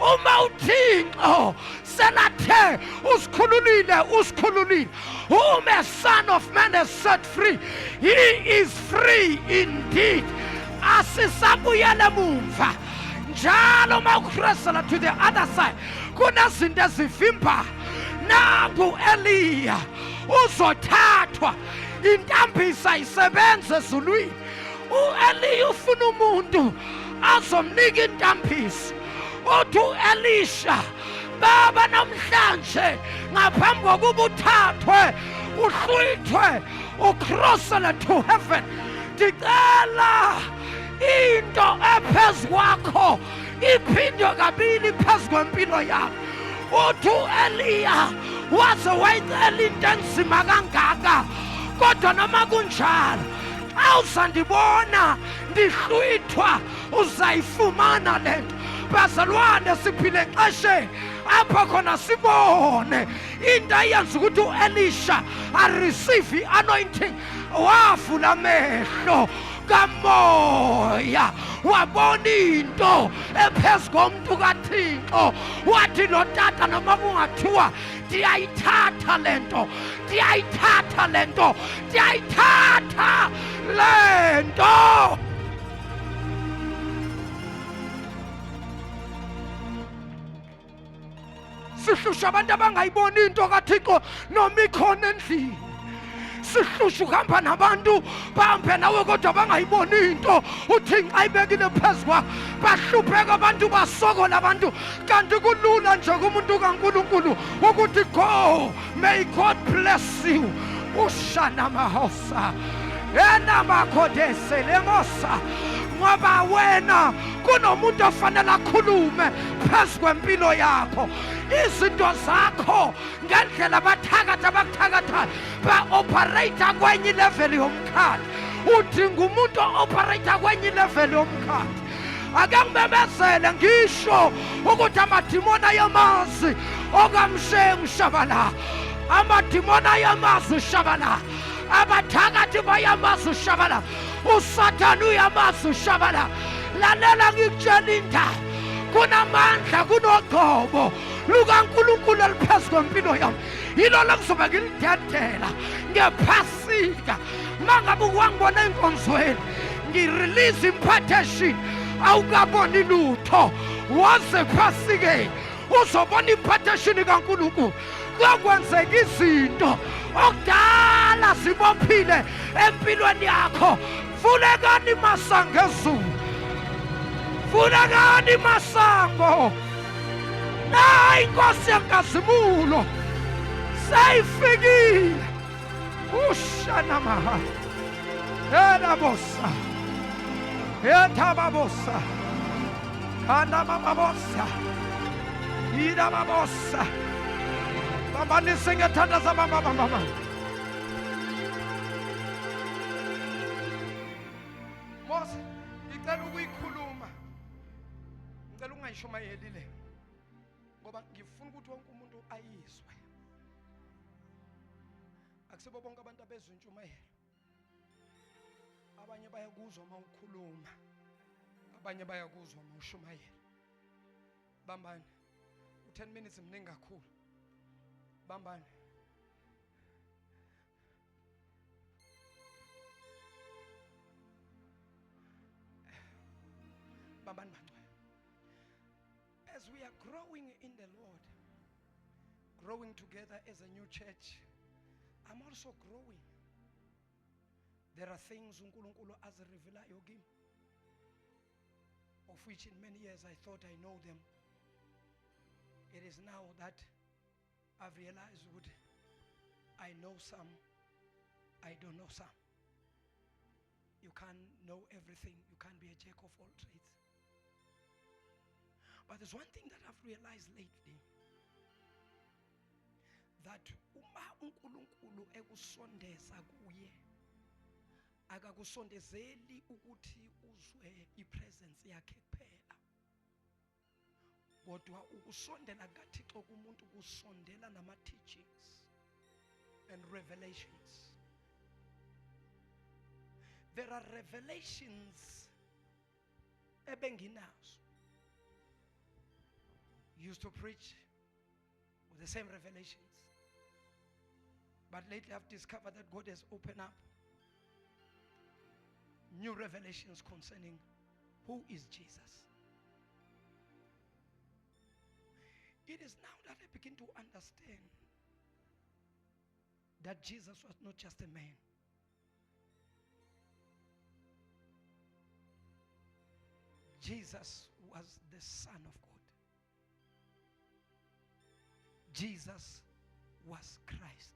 uma uThixo senathe usikhululile, whom a son of man has set free, he is free indeed. Asisabuyele mumva. Njalo mawukrosela to the other side, kunezinto ezivimba. Nangu Eliya uzothathwa, intambiso ayisebenze ezulwini. U-Eliya ufuna umuntu azomnika intambiso. Uthi u-Elisha, baba namhlanje ngaphambi kokuba uthathwe uhlwithwe ukrosele to heaven, ndicela into ephezu kwakho iphindwe kabili phezu kwempilo yakho. Uthi u-Eliya waze wayicela into enzima kangaka, kodwa noma kunjalo awuzandibona ndihlwithwa uzayifumana lento. Bazalwane, siphile exesheni apha khona sibone into eyenza ukuthi u-Elisha areceive i-anointing. Wavula amehlo kamoya, wabona into ephezu komuntu kaThixo, wathi lo tata noma kungathiwa ndiyayithatha lento, ndiyayithatha lento, ndiyayithatha lento. Sihlusha abantu abangayiboni into kaThixo noma ikhona endlini. Sihlusha ukuhamba nabantu bahambe nawe kodwa bangayiboni into uThixo ayibekile phezu kwakho. Bahlupheka abantu, basokola abantu, kanti kulula nje kumuntu kaNkulunkulu ukuthi go. May God bless you. Ushana mahosa ena makhodese lemosa, ngoba wena kunomuntu ofanele akhulume phezu kwempilo yakho. Izinto zakho ngendlela abathakatha abakuthakathayo ba-operate kwenye ilevel yomkhathi. Udinga umuntu o-operate kwenye ilevel yomkhathi. Ake ngimemezele ngisho ukuthi amadimoni ayamazi okamshengu shabala, amadimoni ayamazi shabala, abathakathi bayamazi ushabala, uSathane uyamazi ushabala. Lalela ngikutshela indaba, kunamandla, kunoqobo lukaNkulunkulu eliphezu kwempilo yami. Yilo lokuzobe ngilidedela ngephasika. Mangabe wangibona enkonzweni ngirelease impartation, awukaboni lutho, waze phasikeni uzobona impartation kaNkulunkulu. Kuyokwenzeka izinto okudala zibophile empilweni yakho. Vulekani masango ezulu, vulekani masango. Hayi Nkosi yenkazimulo seyifikile. Ushana maha elabosa etababosa anamabosa irababosa. Baba nisingethanda zabamba. Mose ngicela ukuyikhuluma, ngicela ungayishumayeli le, ngoba ngifuna ukuthi wonke umuntu ayizwe. Akusibo bonke abantu abezwe intshumayelo. Abanye bayakuzwa uma ukhuluma, abanye bayakuzwa uma ushumayela. Bambani, u10 minutes mningi kakhulu. Bambani. Bambani bangcwele. As we are growing in the Lord, growing together as a new church, I'm also growing. There are things uNkulunkulu azirevelayo kimi, of which in many years I thought I know them. It is now that I've realized what I know some, I don't know some. You can't know everything. You can't be a jack of all trades. But there's one thing that I've realized lately, that uma uNkulunkulu ekusondeza kuye, akakusondezeli ukuthi uzwe ipresence yakhe kuphela, kodwa ukusondela kaThixo kumuntu kusondela nama teachings and revelations. There are revelations ebenginazo. Used to preach with the same revelations. But lately I've discovered that God has opened up new revelations concerning who is Jesus. It is now that I begin to understand that Jesus was not just a man. Jesus was the Son of God. Jesus was Christ.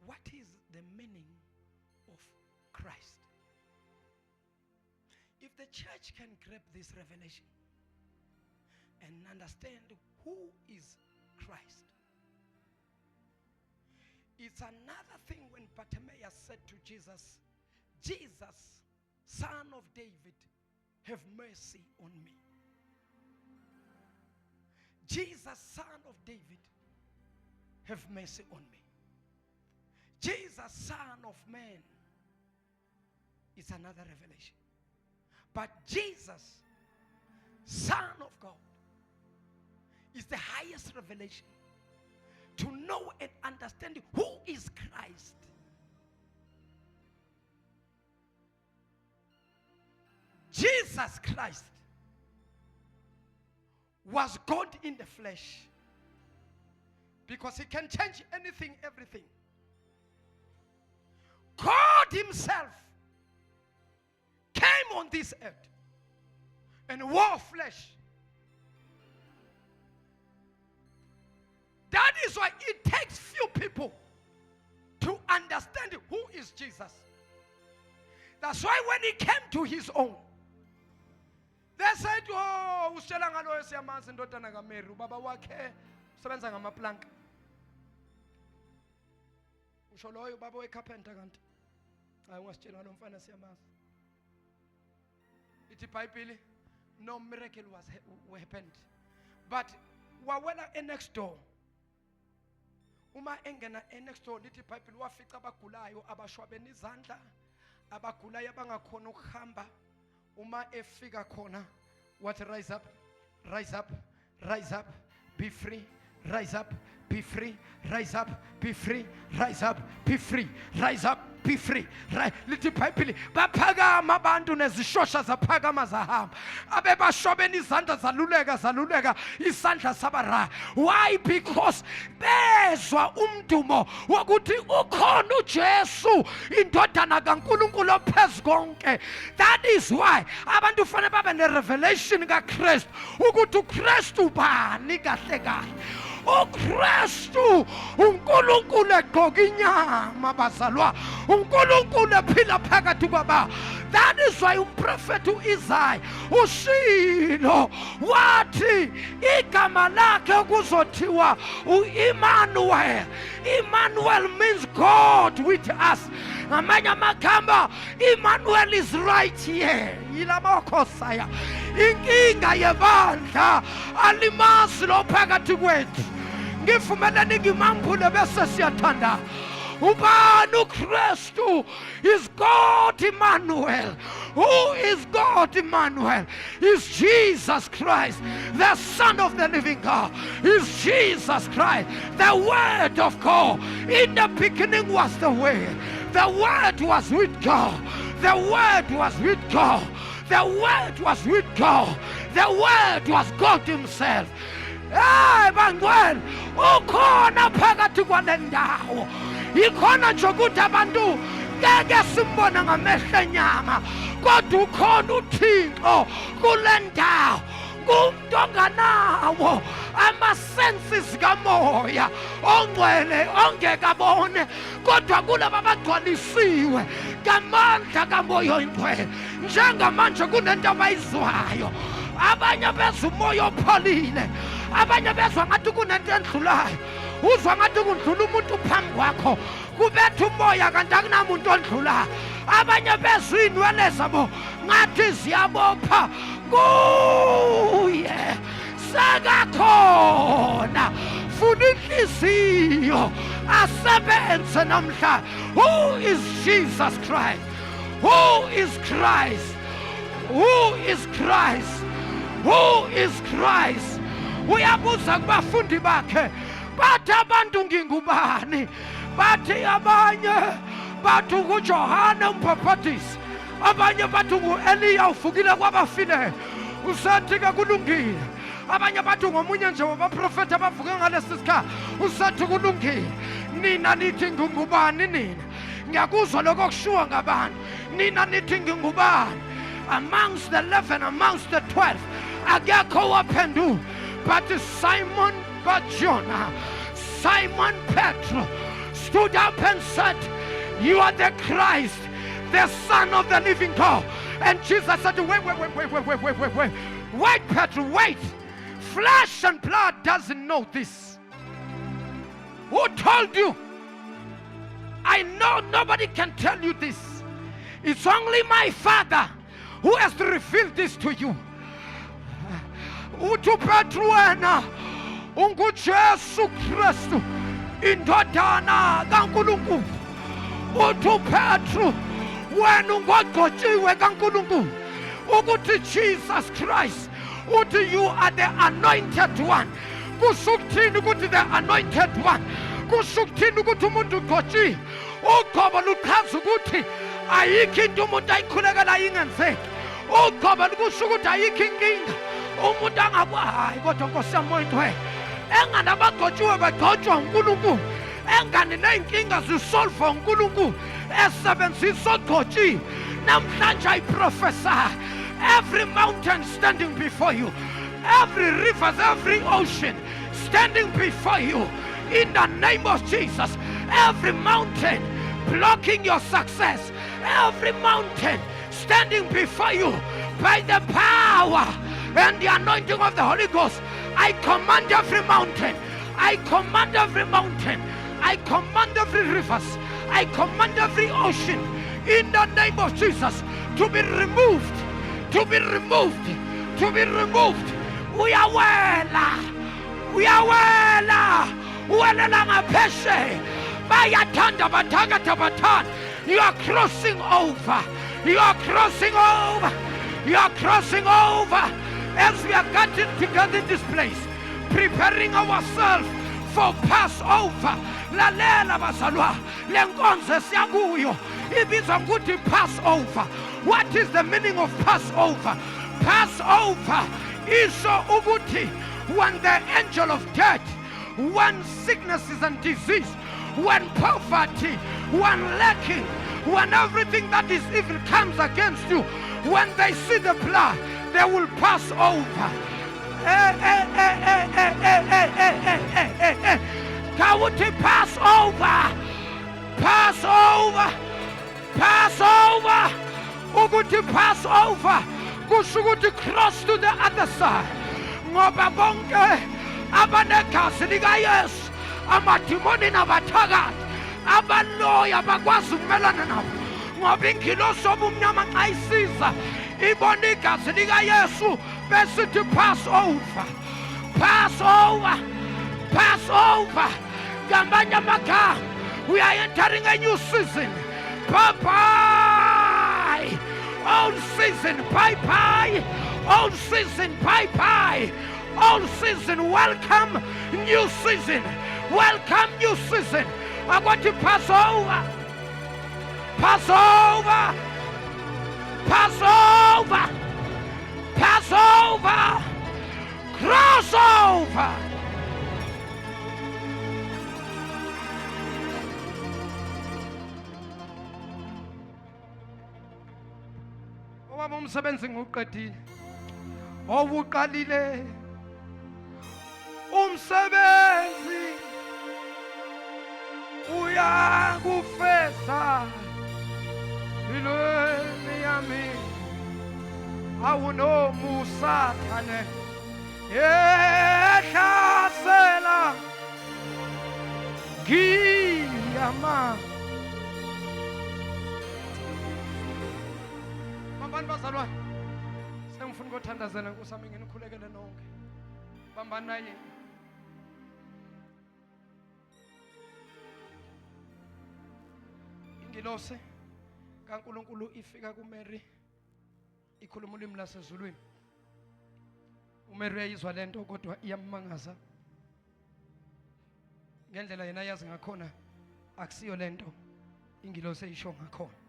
What is the meaning of Christ? If the church can grab this revelation and understand who is Christ, it's another thing when Bartimaeus said to Jesus, Jesus, Son of David, have mercy on me. Jesus, Son of David, have mercy on me. Jesus, Son of Man, is another revelation. But Jesus, Son of God, is the highest revelation. To know and understand who is Christ. Jesus Christ was God in the flesh, because he can change anything, everything. God himself came on this earth and wore flesh. That is why it takes few people to understand who is Jesus. That's why when he came to his own, they said, oh, usitshela ngalo esiyamazi indodana kaMary, ubaba wakhe usebenza ngamaplanka. Usho loyo ubaba wecarpenter kanti. Hayi ungasitshela ngalo mfana siyamazi. Ithi iBhayibheli, no miracle was happened. But wawela next door. Uma engena next door, lithi iBhayibheli wafica abagulayo abashwabena izandla, abagulayo abangakhona ukuhamba. Uma efika khona, what? Rise up, rise up, rise up, be free, rise up, be free, rise up, be free, rise up, be free, rise up, be free. Lithi iBhayibheli baphakama abantu nezishosha zaphakama zahamba, abebashobena izandla zaluleka isandla sabara. Why? Because bezwa umdumo wokuthi ukhona uJesu indodana kaNkulunkulu ophezukonke. That is why abantu fanele babe ne revelation kaKristu ukuthi uKristu bani kahle kahle. uKristu uNkulunkulu egqoka inyama bazalwa, uNkulunkulu ephila phakathi kwaba. That is why umprofeti uIsaiah ushilo wathi igama lakhe kuzothiwa uImmanuel. Emmanuel means God with us. Ngamanye amagama, Emmanuel is right here. Yilamakosaya inkinga yebandla alimazi lo phakathi kwethu. Ngivumelani ngimambule bese siyathandana. Ubani uKristu is God Emmanuel. Who is God Emmanuel? Is Jesus Christ, the Son of the living God. Is Jesus Christ, the Word of God. In the beginning was the Word. The Word was with God. The Word was with God. The Word was with God. The Word was God himself. Hey, Manuel, ukhona phakathi kwale ndawo. Ikhona nje ukuthi abantu ngeke simbona ngamehlo enyama, kodwa ukhona uThixo kule ndawo. Kumuntu onganawo ama-senses kamoya ongcwele ongekabone, kodwa kulaba abagcwalisiwe ngamandla kamoya oyingcwele. Njengamanje kunento abayizwayo, abanye bezwa umoya opholile, abanye bezwa ngathi kunento endlulayo. Uzwa ngathi kundlula umuntu phambi kwakho, kubetha umoya kanti akunamuntu ondlulayo. Abanye bezwa iy'nwele zabo ngathi ziyabopha. Kuye sekakhona funa inhliziyo asebenze namhla. Who is Jesus Christ? Who is Christ? Who is Christ? Who is Christ? Uyabuza kubafundi bakhe, bathi abantu ngingubani? Bathi abanye bathi nguJohane uMbhaphatisi, abanye bathi ngu-Eliya uvukile kwabafileyo. Usathi ke kulungile. Abanye bathi ngomunye nje wabaprofethi abavuke ngalesi sikhathi. Usathi kulungile. Nina nithi ngingubani nina? Ngiyakuzwa lokho kushiwo ngabantu. Nina nithi ngingubani? Amongst the 11, amongst the 12, akekho waphendula. But Simon Bar-Jonah, Simon Peter stood up and said, "You are the Christ, the Son of the living God." And Jesus said, wait, Peter, wait. Flesh and blood doesn't know this. Who told you? I know nobody can tell you this. It's only my Father who has revealed this to you. Uthi Petru wena unguJesu Kristu, indodana kaNkulunkulu. Uthi Petru wena ungogcotshiwe kaNkulunkulu. Ukuthi Jesus Christ, uthi you are the anointed one. Kusho ukuthini ukuthi the anointed one? Kusho ukuthini ukuthi umuntu ugcotshiwe? Ugoba luchaza ukuthi ayikho into umuntu ayikhulekela ingenzeki. Ugoba kusho ukuthi ayikho inkinga umuntu angakwahayi, kodwa Nkosi yami oyingcwele engane abagcotshiwe bagcotshwa uNkulunkulu, engane ney'nkinga zisolvwa uNkulunkulu esebenzisa ogcotshiwe. Namhlanje I prophesy, every mountain standing before you, every river, every ocean standing before you, in the name of Jesus, every mountain blocking your success, every mountain standing before you by the power and the anointing of the Holy Ghost, I command every mountain, I command every mountain, I command every rivers, I command every ocean in the name of Jesus to be removed, to be removed, to be removed. Uyawela, uyawela, uwelela ngapheshe, bayathanda bathakatha bathanda. You are crossing over, you are crossing over, you are crossing over. As we are getting together in this place, preparing ourselves for Passover. Lalela bazalwa, lenkonzo siyakuyo ibizwa ukuthi Passover. What is the meaning of Passover? Passover isho ukuthi when the angel of death, when sicknesses and disease, when poverty, when lacking, when everything that is evil comes against you, when they see the blood, they will pass over. Kawuthi pass over, pass over, pass over. Ukuthi pass over kusho ukuthi cross to the other side. Ngoba bonke abanegazi likaYesu, amadimoni nabathakathi, abaloya bakwazi ukumelana nabo. Ngoba ingilosi obumnyama nxa isiza ibona igazi likaYesu besithi pass over, pass over, pass over. Ngamanye amagama, we are entering a new season. Bye-bye. Old season, bye-bye. Old season, bye-bye. Old season, welcome. New season, welcome new season. I want to pass over. Pass over. Pass over. Pass over. Cross over. ngoba umsebenzi ngiuqedile owuqalile umsebenzi uyakufeza ilweni yami awunomusathane ehlasela ngiyama bambani bazalwane sengifuna ukuthandazela Nkosi yami nginikhulekele nonke bambani naye ingilosi kaNkulunkulu ifika kuMary ikhuluma ulimi lasezulwini uMary uyayizwa lento kodwa iyammangaza ngendlela yena yazi ngakhona akusiyo lento ingilosi eyisho ngakhona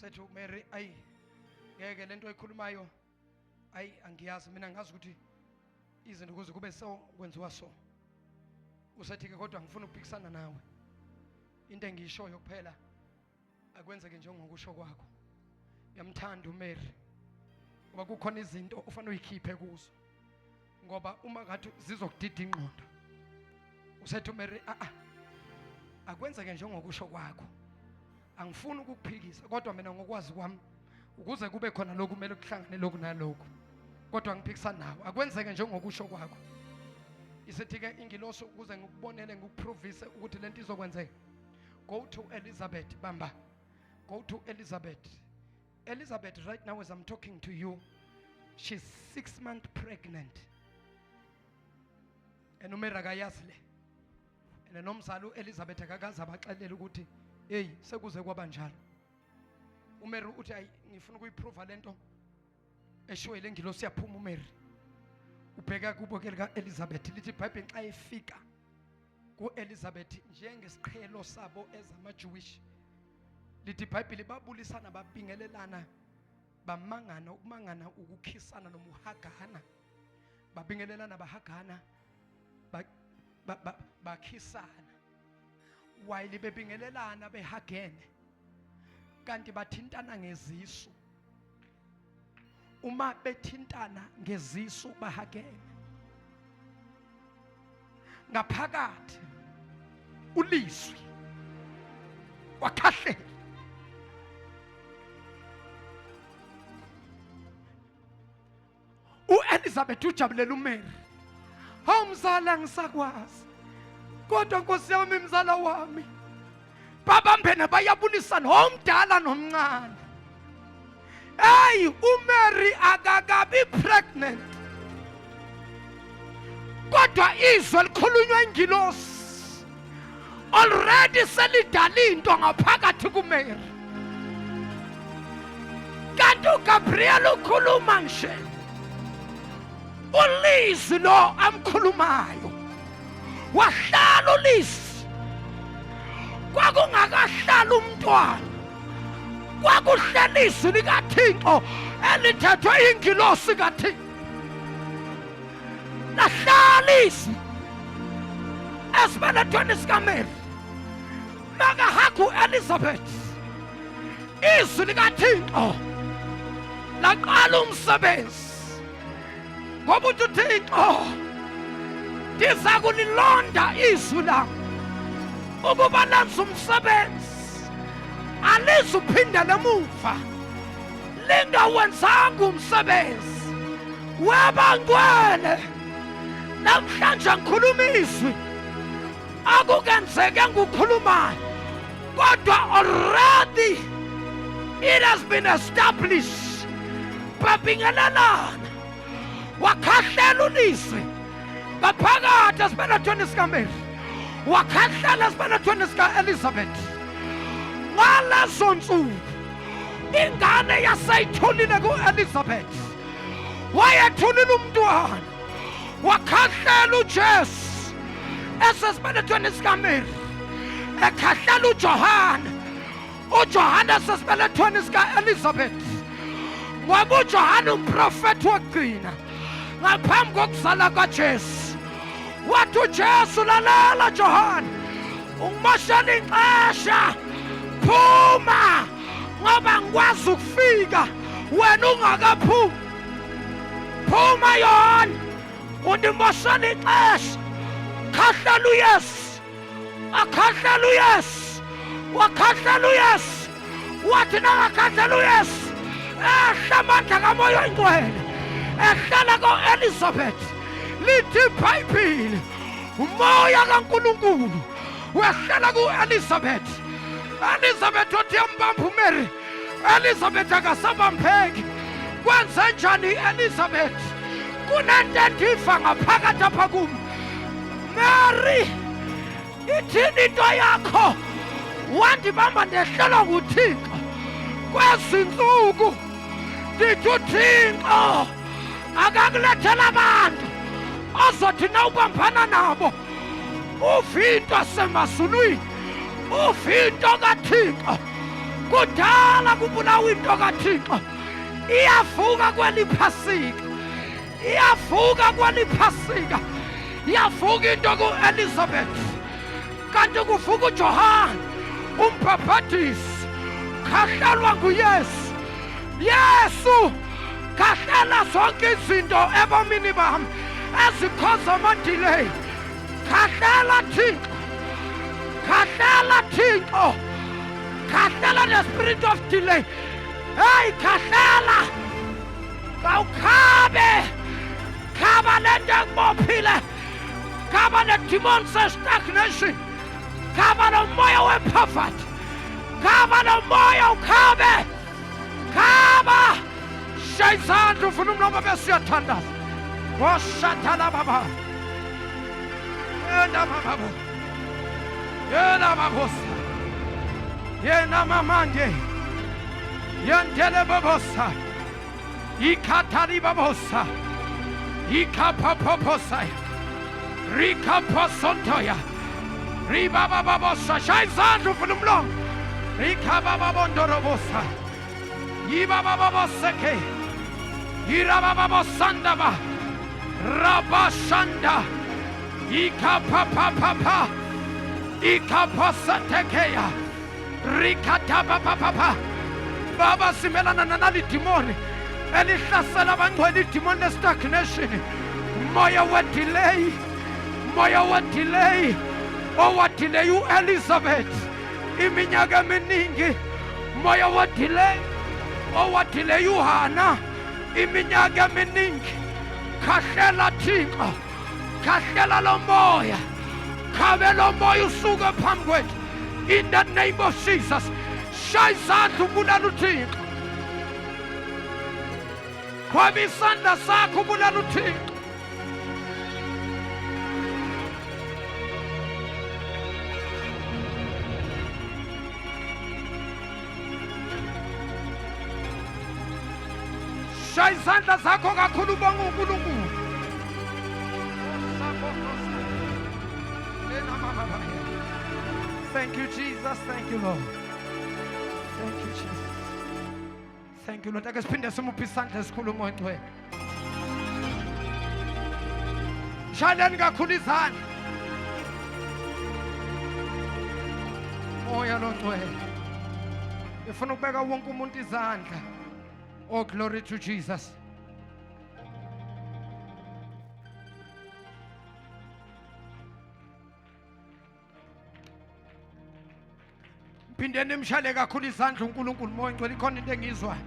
sethi uMary ayi ngeke lento ekhulumayo ayi angiyazi mina ngazi ukuthi izinto kuze kube so kwenziwa so usethi ke kodwa ngifuna ukuphikisana nawe into engiyishoyo kuphela akwenzeke njengokusho kwakho yamthanda uMary ngoba kukhona izinto ufana uyikhiphe kuzo ngoba uma ngathi zizokudida ingqondo usethi uMary akwenzeke njengokusho kwakho angifuni ukukuphikisa kodwa mina ngokwazi kwami ukuze kube khona lokhu kumele kuhlangane lokhu nalokhu kodwa ngiphikisa nawe akwenzeke njengokusho kwakho isethi ke ingilosi ukuze ngikubonele ngikuprovise ukuthi lento izokwenzeka go to Elizabeth bamba go to Elizabeth right now as I'm talking to you she's 6 months pregnant and uMary akayazi le and nomzali uElizabeth akakaze abaxelela ukuthi hey sekuze kwaba njalo uMary uthi ayi ngifuna ukuyiprova lento eshoyile ngilosi yaphuma uMary ubheka kubo ke lika Elizabeth lithi iBhayibheli xa efika kuElizabeth njengesiqhelo sabo ezamaJewish lithi iBhayibheli babulisana babingelelana bamangana ukumangana ukukhisana nomuhagana babingelelana bahagana bakhisana while bebingelelana behagene kanti bathintana ngezisu uma bethintana ngezisu bahagene ngaphakathi ulizwi wakhahlela uElizabeth ujabulela uMary mzala ngisakwazi kodwa Nkosi yami mzala wami babambene bayabulisana omdala nomncane hey uMary akakabi pregnant kodwa izwe likhulunywa ingilosi already selidala into ngaphakathi kuMary kanti uGabriel ukhuluma nje ulizwi lo amkhulumayo wahlala ulizwi kwakungakahlala umntwana kwakuhlala izwi likaThixo elithethwe ingilosi kaThixo lahlala izwi esibelethweni sikaMary makahaku Elizabeth izwi likaThixo laqala umsebenzi ngoba uThixo ndiza kulilonda izwi lami ukuba lenze umsebenzi alizuphindela emuva lingawenzanga umsebenzi wabangcwele namhlanje ngikhuluma izwi akukenzeke ngukhulumayo kodwa already it has been established babingelelana wakhahlela ulizwi ngaphakathi esibelethweni sikaMary wakhahlela esibelethweni sikaElizabeth ngalezo nsuku ingane yasayithulile kuElizabeth wayethulile umntwana wakhahlela uJesu esesibelethweni sikaMary ekhahlela uJohana esesibelethweni sikaElizabeth ngoba uJohana umprofeti wokugcina ngaphambi kokuzala kaJesu wathi uJesu lalela Johana ungimoshela ixesha phuma ngoba ngikwazi ukufika wena ungakaphumi. Phuma yona undimoshana ixesha. Khahlela uYesu, akhahlela uYesu, wakhahlela uYesu, wathi nakakhahlela uYesu ehla amandla kaMoya Oyingcwele ehlala ko-Elizabeth. Lithi iBhayibhili umoya kaNkulunkulu wehlala ku-Elizabeth. Elizabeth othi yambamba uMary, Elizabeth akasabambeki. Kwenze njani Elizabeth? Kunento endiva ngaphakathi apha kum. Mary, ithini into yakho? Wandibamba ndehlelwa nguThixo kwezi ntsuku. Ndithi uThixo akakulethela abantu ozothi na ubambana nabo uve into semazulwini, uve into kaThixo. Kudala kubulawa into kaThixo. Iyavuka kweli Phasika, iyavuka kweli Phasika, iyavuka into ku-Elizabeth. Kanti kuvuka uJohane umbhabhadisi, khahlelwa nguYesu. Yesu, khahlela zonke izinto ebomini bami ezikhoza ama-delay. Khahlela Thixo, khahlela Thixo, khahlela the spirit of delay. Hey, khahlela, kawukhabe, khaba lento ekubophile, khaba ne-demon se-stagnation, khaba nomoya we-poverty, khaba nomoya ukhabe, khaba. Shaya izandla ufuna umlomo bese uyathandaza. Woshathala baba, yena baba, yena babosa, yena mamande, yandele babosa, ikatari babosa, ikapapoposa, rikaposontoya, ribaba babosa. Shaya izandla ufuna umlomo. Rikababa bondorobosa, yibaba baboseke, yirababa bosandaba, rabashanda, ikapapapapa, ikaposatekeya, rikatapapapa. Baba, simelana nali demoni elihlasela abangcwele, idemoni le-stagnation, moya we-delay, moya we-delay owadelay u-Elizabeth iminyaka eminingi, moya we-delay owadelay uHana iminyaka eminingi. Khahlela Thixo, khahlela lo moya, khabe lo moya usuke phambi kwethu in the name of Jesus. Shaya izandla ubulala uThixo, khwaba isandla sakho ubulala uThixo. Shaya izandla zakho kakhulu ubonga uNkulunkulu. Thank you, Jesus. Thank you, Lord. Thank you, Jesus. Thank you, Lord. Ake siphinde simuphe isandla esikhulu uMoya Oyingcwele. Shayelani kakhulu izandla. Moya lo Ngcwele, ngifuna ukubeka wonke umuntu izandla. Oh, glory to Jesus. Phindeni imshale kakhulu izandla uNkulunkulu. Moya Oyingcwele, ikhona into engizwayo.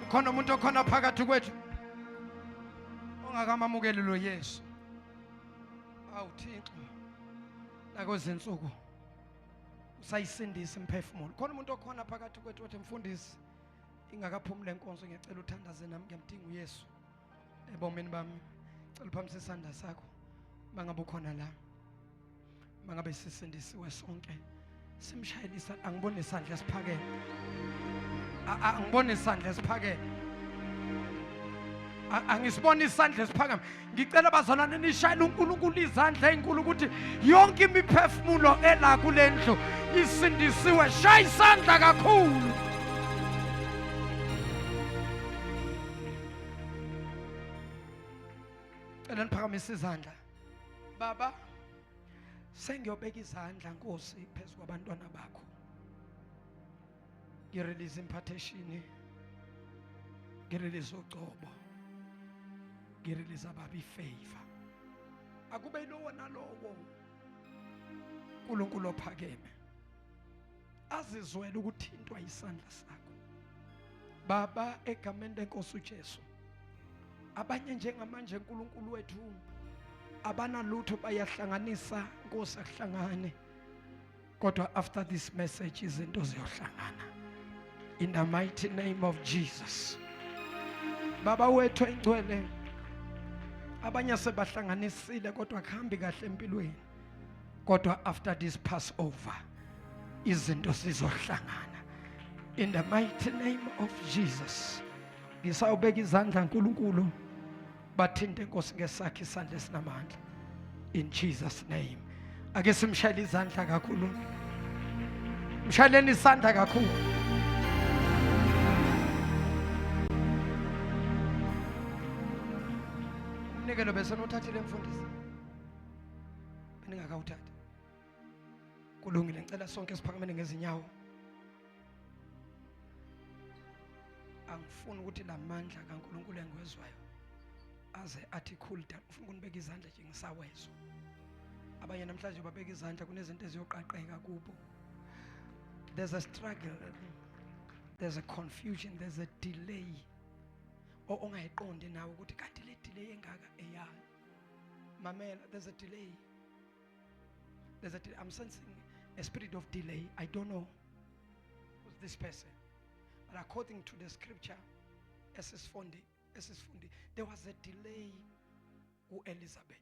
Khona umuntu okhona phakathi kwethu ongakamamukeli lo Yesu. Awu Thixo, nakozinsuku usayisindisa imphefumulo. Khona umuntu okhona phakathi kwethu othi mfundisi, ingakaphumi le nkonzo ngiyacela uthandaze nami, ngiyamdinga uYesu ebomini bami. Cela uphamise isandla sakho mangabe ukhona la, mangabe sisindisiwe sonke. Simshayelisa, angibone isandla esiphakeme, angibone isandla esiphakeme, angisibona isandla esiphakeme. Ngicela bazalwane nishayele uNkulunkulu izandla ezinkulu ukuthi yonke imiphefumulo ela kule ndlu isindisiwe. Shaya isandla kakhulu. Cela niphakamise izandla. Baba, Sengiyobeka izandla Nkosi phezu kwabantwana bakho. Ngirelease impartation, ngirelease ucobo, ngirelease ababi favor. Akube yilowo nalowo uNkulunkulu ophakeme azizwele ukuthintwa isandla sakho Baba, egameni lenkosi uJesu. Abanye njengamanje uNkulunkulu wethu abanalutho bayahlanganisa Nkosi akuhlangane, kodwa after this message izinto ziyohlangana in the mighty name of Jesus. Baba wethu engcwele, abanye sebahlanganisile kodwa akuhambi kahle empilweni, kodwa after this Passover izinto zizohlangana in the mighty name of Jesus. Ngisawubeka izandla uNkulunkulu bathinte Nkosi ngesakhe isandla esinamandla in Jesus name. Ake simshayele izandla kakhulu, mshayeleni isandla kakhulu. Umnikelo bese nothathile mfundisi beningakawuthatha. Kulungile, ngicela sonke siphakamele ngezinyawo. Angifuni ukuthi lamandla kaNkulunkulu engiwezwayo aze athi cool down. Ufuna ukunibeka izandla nje ngisawezwa. Abanye namhlanje babeka izandla kunezinto eziyoqaqeka kubo. There's a struggle, there's a confusion, there's a delay. Ongayiqondi nawe ukuthi kanti le delay engaka eyayo. Mamela, there's a delay. There's a delay. I'm sensing a spirit of delay. I don't know who's this person, but according to the scripture, SS Fondi, there was a delay with Elizabeth.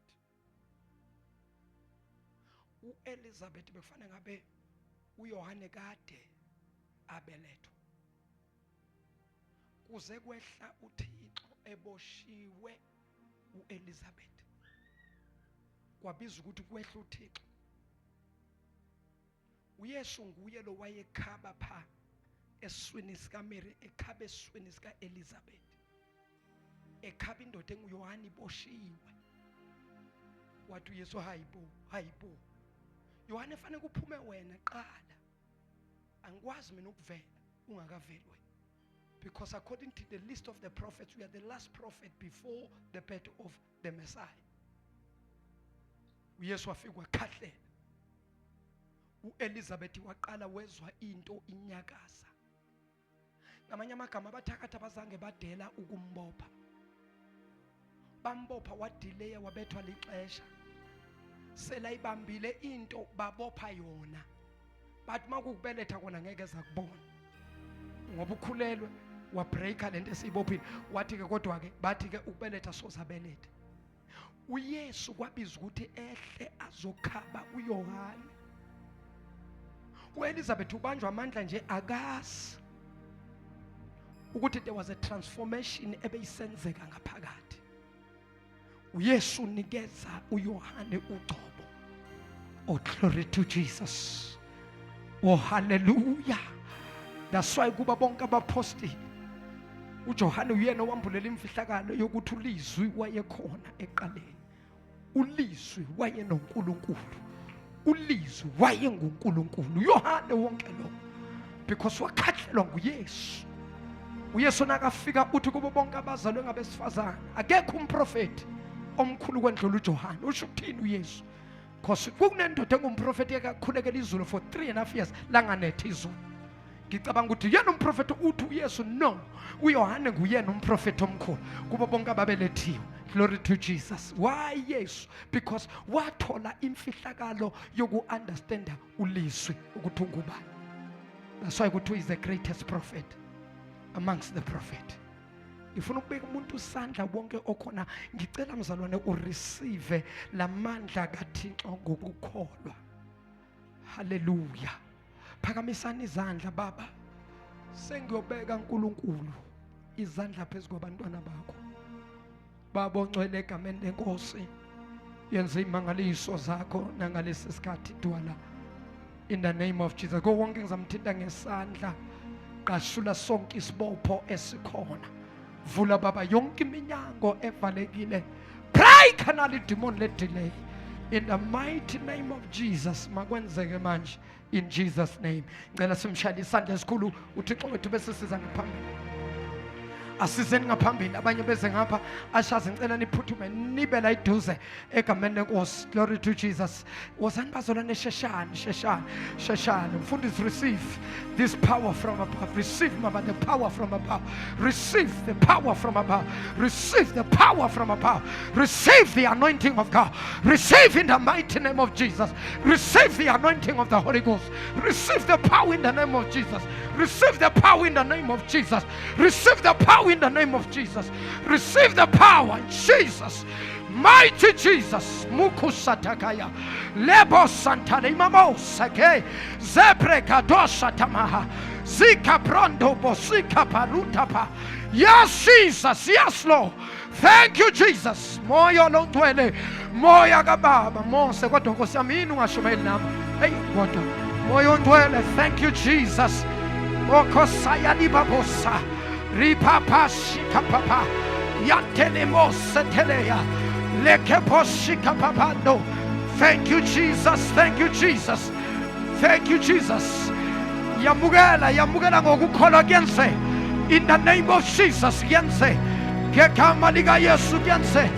Elizabeth bekufanele ngabe uYohane kade abelethwa. Kuze kwehla uThixo eboshiwe uElizabeth. Kwabiza ukuthi kwehla uThixo. uYesu nguye lo wayekhaba pha eswini sika Mary, ekhaba eswini sika Elizabeth, ekhaba indoda enguYohane iboshiwe. Wathi uYesu hayibo Yohane fanele kuphume wena qala, angikwazi mina ukuvela ungakavelwe, because according to the list of the prophets we are the last prophet before the birth of the Messiah. uYesu wafika wakhahlela, uElizabeth waqala wezwa into inyakaza. Ngamanye amagama abathakathi abazange badela ukumbopha, bambopha wadelaya wabethwa lixesha, selayibambile into babopha yona, bathi makukubeletha kona ngeke zakubona ngoba ukhulelwe wabreaka lento esibophile. Wathi ke kodwa ke bathi ke ukubeletha sozabeletha. uYesu kwabiza ukuthi ehle azokhaba uYohane. uElizabeth ubanjwa amandla nje akazi ukuthi there was a transformation ebeyisenzeka ngaphakathi. uYesu unikeza uYohane uqobo. Oh, glory to Jesus. Oh, hallelujah. That's why kuba bonke abapostoli uJohane uyena owambulela imfihlakalo yokuthi ulizwi wayekhona eqaleni. Ulizwi waye noNkulunkulu. Ulizwi waye nguNkulunkulu. uYohane wonke lo because wakhathelwa nguYesu. uYesu nakafika uthi kubo bonke abazalwe ngabesifazane akekho umprofeti omkhulu kwendlula uJohane. Usho ukuthini uYesu? Because kunendoda engumprofeti ekakhulekela izulu for 3.5 years langanethi izulu. Ngicabanga ukuthi yena umprofeti uthi uYesu no. uYohane nguyena umprofeti omkhulu kubo bonke ababelethiwe. Glory to Jesus. Why Yesu? Because wathola imfihlakalo yoku understand ulizwi ukuthi ungubani. That's why kuthiwa is the greatest prophet amongst the prophet. Ifuna ukubeka umuntu usandla wonke okhona, ngicela mzalwane ureceive lamandla kaThixo ngokukholwa. Hallelujah. Phakamisani izandla baba. Sengiyobeka uNkulunkulu izandla phezu kwabantwana bakho. Baba ongcwele egameni lenkosi, yenza imangaliso zakho nangalesi sikhathi dwala in the name of Jesus. Go wonke ngizamthinta ngesandla, qashula sonke isibopho esikhona. Vula baba yonke iminyango evalekile. Pray kanali demon let delay. In the mighty name of Jesus, makwenzeke manje. In Jesus' name. Ngicela simshayele isandla esikhulu uThixo wethu bese siza ngaphambili. Asizeni ngaphambili abanye beze ngapha ashazi ngicela niphuthume nibe la iduze egameni lenkosi. Glory to Jesus. Wozani bazolwane sheshana. Mfundisi, receive this power from above. Receive mama the power from above. Receive the power from above. Receive the power from above. Receive the anointing of God. Receive in the mighty name of Jesus. Receive the anointing of the Holy Ghost. Receive the power in the name of Jesus. Receive the power in the name of Jesus. Receive the power in the name of Jesus. Receive the power in Jesus. Mighty Jesus. Mukusatakaya. Lebo santale mamosake. Zebreka dosha tamaha. Zika prondo bosika parutapa. Yes, Jesus. Yes, Lord. Thank you, Jesus. Moyo longwele. Moya gababa. Mose kodwa Nkosi yami ungashumeli nami. Hey, kodwa. Moyo ngwele. Thank you, Jesus. Okosaya libabosa. Ripapa shikapapa. Yantelemose teleya. Lekeposhikapapando. Thank you, Jesus. Thank you, Jesus. Thank you, Jesus. Yamugela ngokukholwa kuyenze. In the name of Jesus kuyenze. Ngegama lika Yesu kuyenze.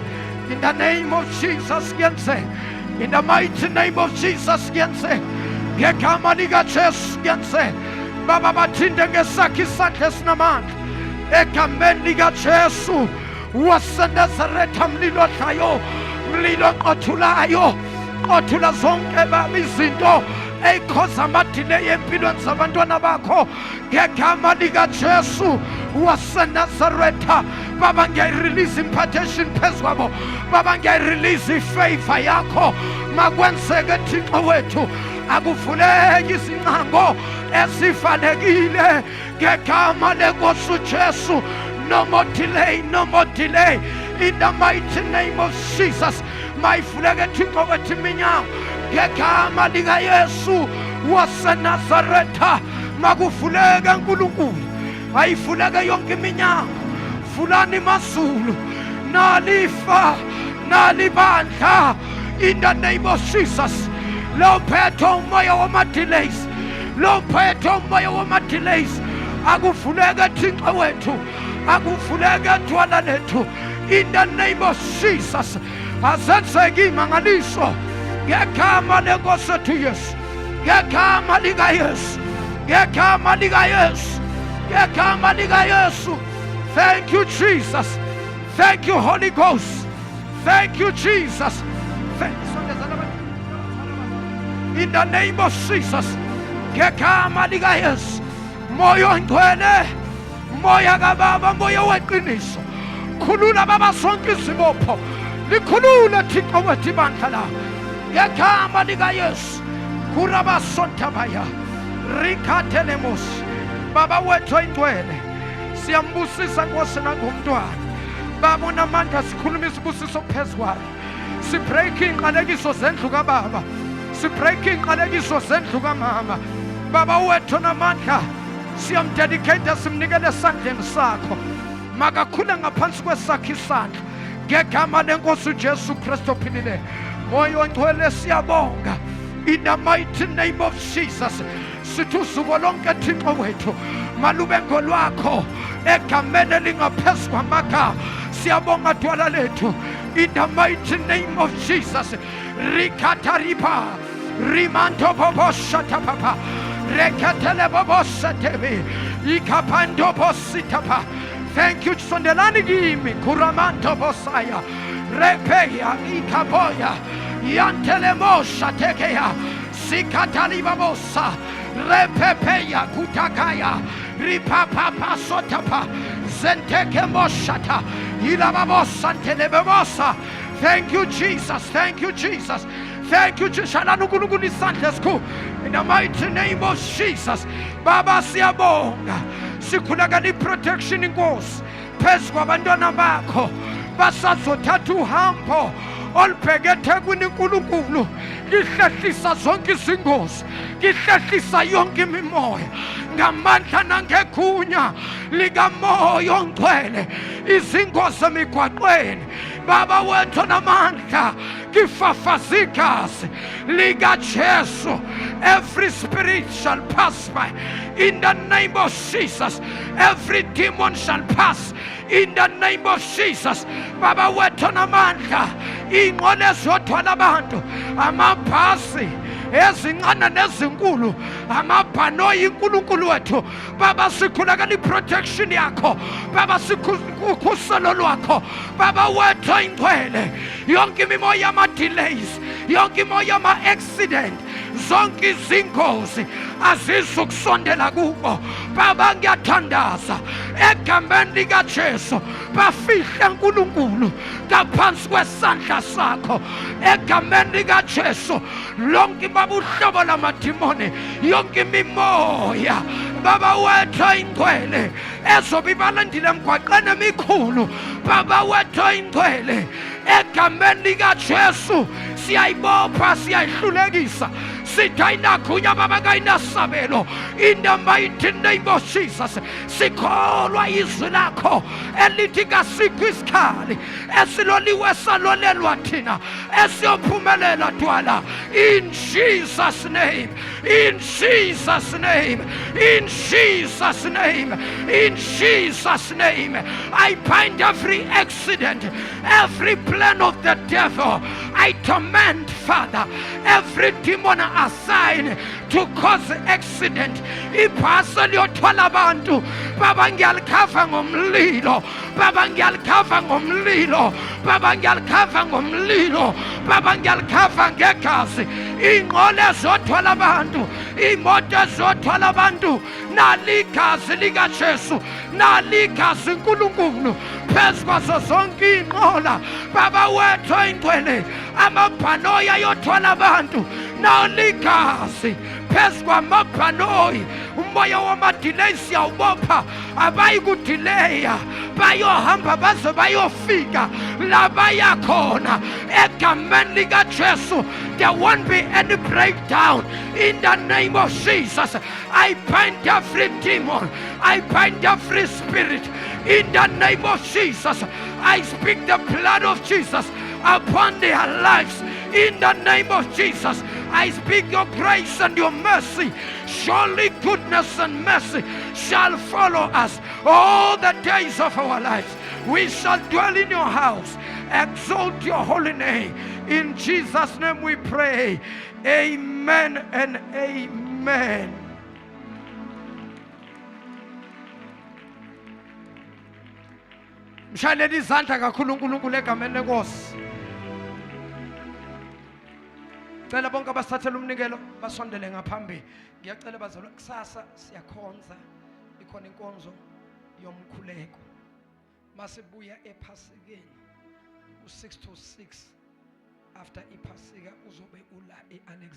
In the name of Jesus kuyenze. In the mighty name of Jesus kuyenze. Ngegama lika Jesu kuyenze. Baba bathinte ngesakhe isandla esinamandla. Egameni lika Jesu waseNazaretha, mlilo odlayo, mlilo oqothulayo, qothula zonke baba izinto eyikhoza amadile empilweni zabantwana bakho ngegama lika Jesu waseNazaretha. Baba ngiyayirelease impartation phezu kwabo. Baba ngiyayirelease ifavor yakho. Makwenzeke Thixo wethu, akuvuleke izinqango ezifanekile ngegama lenkosi uJesu. No more delay, no more delay. In the mighty name of Jesus. Mayivuleke Thixo wethu iminyango ngegama lika Yesu waseNazaretha. Makuvuleke uNkulunkulu, ayivuleke yonke iminyango. Vulani mazulu, nalifa, nalibandla. In the name of Jesus. Lo phetho umoya wama-delays, lo phetho umoya wama-delays, akuvuleke Thixo wethu, akuvuleke dwala lethu. In the name of Jesus. Azenzeke imangaliso ngegama lenkosi yethu Yesu, ngegama lika Yesu, ngegama lika Yesu, ngegama lika Yesu. Thank you, Jesus. Thank you, Holy Ghost. Thank you, Jesus. In the name of Jesus. Ngegama lika Yesu. Moyo ngcwele, moya kababa, moya weqiniso. Khulula baba sonke izibopho. Likhulule Thixo wethu ibandla la. Ngegama lika Yesu. Kurabasontabaya. Rikatelemos. Baba wethu oyingcwele. Siyambusisa Nkosi nangomntwana. Baba unamandla, sikhuluma isibusiso phezu kwakhe. Sibreak inqalekiso zendlu kababa. Sibreak inqalekiso zendlu kamama. Baba wethu namandla, siyamdedicate, simnikele esandleni sakho. Makakhule ngaphansi kwesakhe isandla ngegama lenkosi uJesu Kristu ophilileyo. Moya ongcwele siyabonga. In the mighty name of Jesus. Sithi usuku lonke Thixo wethu malube ngolwakho egameni elingaphezu kwamagama. Siyabonga dwala lethu. In the mighty name of Jesus. Rikataripa rimanto bobo shatapapa rekatele bobo satebe ikapando bositapa. Thank you, sondelani kimi kuramanto bosaya repeya ikaboya yantelemo shatekeya sikatali babosa repepeya kutakaya ripapapa sotapa zenteke moshata ilababosa telebebosa. Thank you, Jesus. Thank you, Jesus. Thank you, Jesus. In the mighty name of Jesus. Baba siyabonga. Sikhulakani protection inkosi phezu kwabantwana bakho basazothatha uhambo olubheke eThekwini. uNkulunkulu lihlehlisa zonke izingozi, lihlehlisa yonke imimoya ngamandla nangegunya likaMoya Ongcwele. Izingozi emigwaqweni Baba wethu namandla kifafazika lika Jesu. Every spirit shall pass by in the name of Jesus. Every demon shall pass in the name of Jesus. Baba wethu namandla ingqondo ezothwala abantu amabhasi ezincane nezinkulu amabhanoyi uNkulunkulu wethu. Baba sikhulekela iprotection yakho, Baba sikhuselo lwakho, Baba wethu ingcwele. Yonke imimoya yama delays, yonke imimoya yama accident, zonke izingozi azizukusondela kubo. Baba ngiyathandaza egameni lika Jesu, bafihle uNkulunkulu ngaphansi kwesandla sakho egameni lika Jesu. Lonke baba uhlobo lamadimoni, yonke imimoya Baba wethu ingcwele ezobe ibalandile emgwaqeni emikhulu, Baba wethu ingcwele egameni lika Jesu siyayibopha, siyayihlulekisa, sithi ayinagunya Baba kayinasabelo. In the mighty name of Jesus sikholwa izwi lakho elithi kasikho isikhali esiloliwe salolelwa thina esiyophumelela dwala. In Jesus name, in Jesus name, in Jesus name, in Jesus name, I bind every accident, every plan of the devil. I command, Father, every demon assigned to cause accident, ipasali yothwala abantu, Baba ngiyalikhava ngomlilo, Baba ngiyalikhava ngomlilo, Baba ngiyalikhava ngomlilo, Baba ngiyalikhava ngegazi. Ingqondo ezothwala abantu, imoto ezothwala abantu, naligazi lika Jesu, naligazi uNkulunkulu phezu kwazo zonke inqola. Baba wethu ingcwele amabhanoyi yothwala abantu, naligazi phezu kwamabhanoyi. Umoya wamadelay siyawubopha, abayi kudileya, bayohamba baze bayofika la baya khona egameni lika Jesu. There won't be any breakdown in the name of Jesus. I bind every demon, I bind every spirit in the name of Jesus. I speak the blood of Jesus upon their lives in the name of Jesus. I speak your grace and your mercy. Surely goodness and mercy shall follow us all the days of our lives. We shall dwell in your house. Exalt your holy name. In Jesus' name we pray. Amen and amen. Mshayeleni izandla kakhulu uNkulunkulu egameni lenkosi. Cela bonke abasathatha umnikelo basondele ngaphambili. Ngiyacela bazalwa, kusasa siyakhonza, ikhona inkonzo yomkhuleko. Masibuya ephasikeni u6 to 6 after iphasika uzobe ula eAnnex.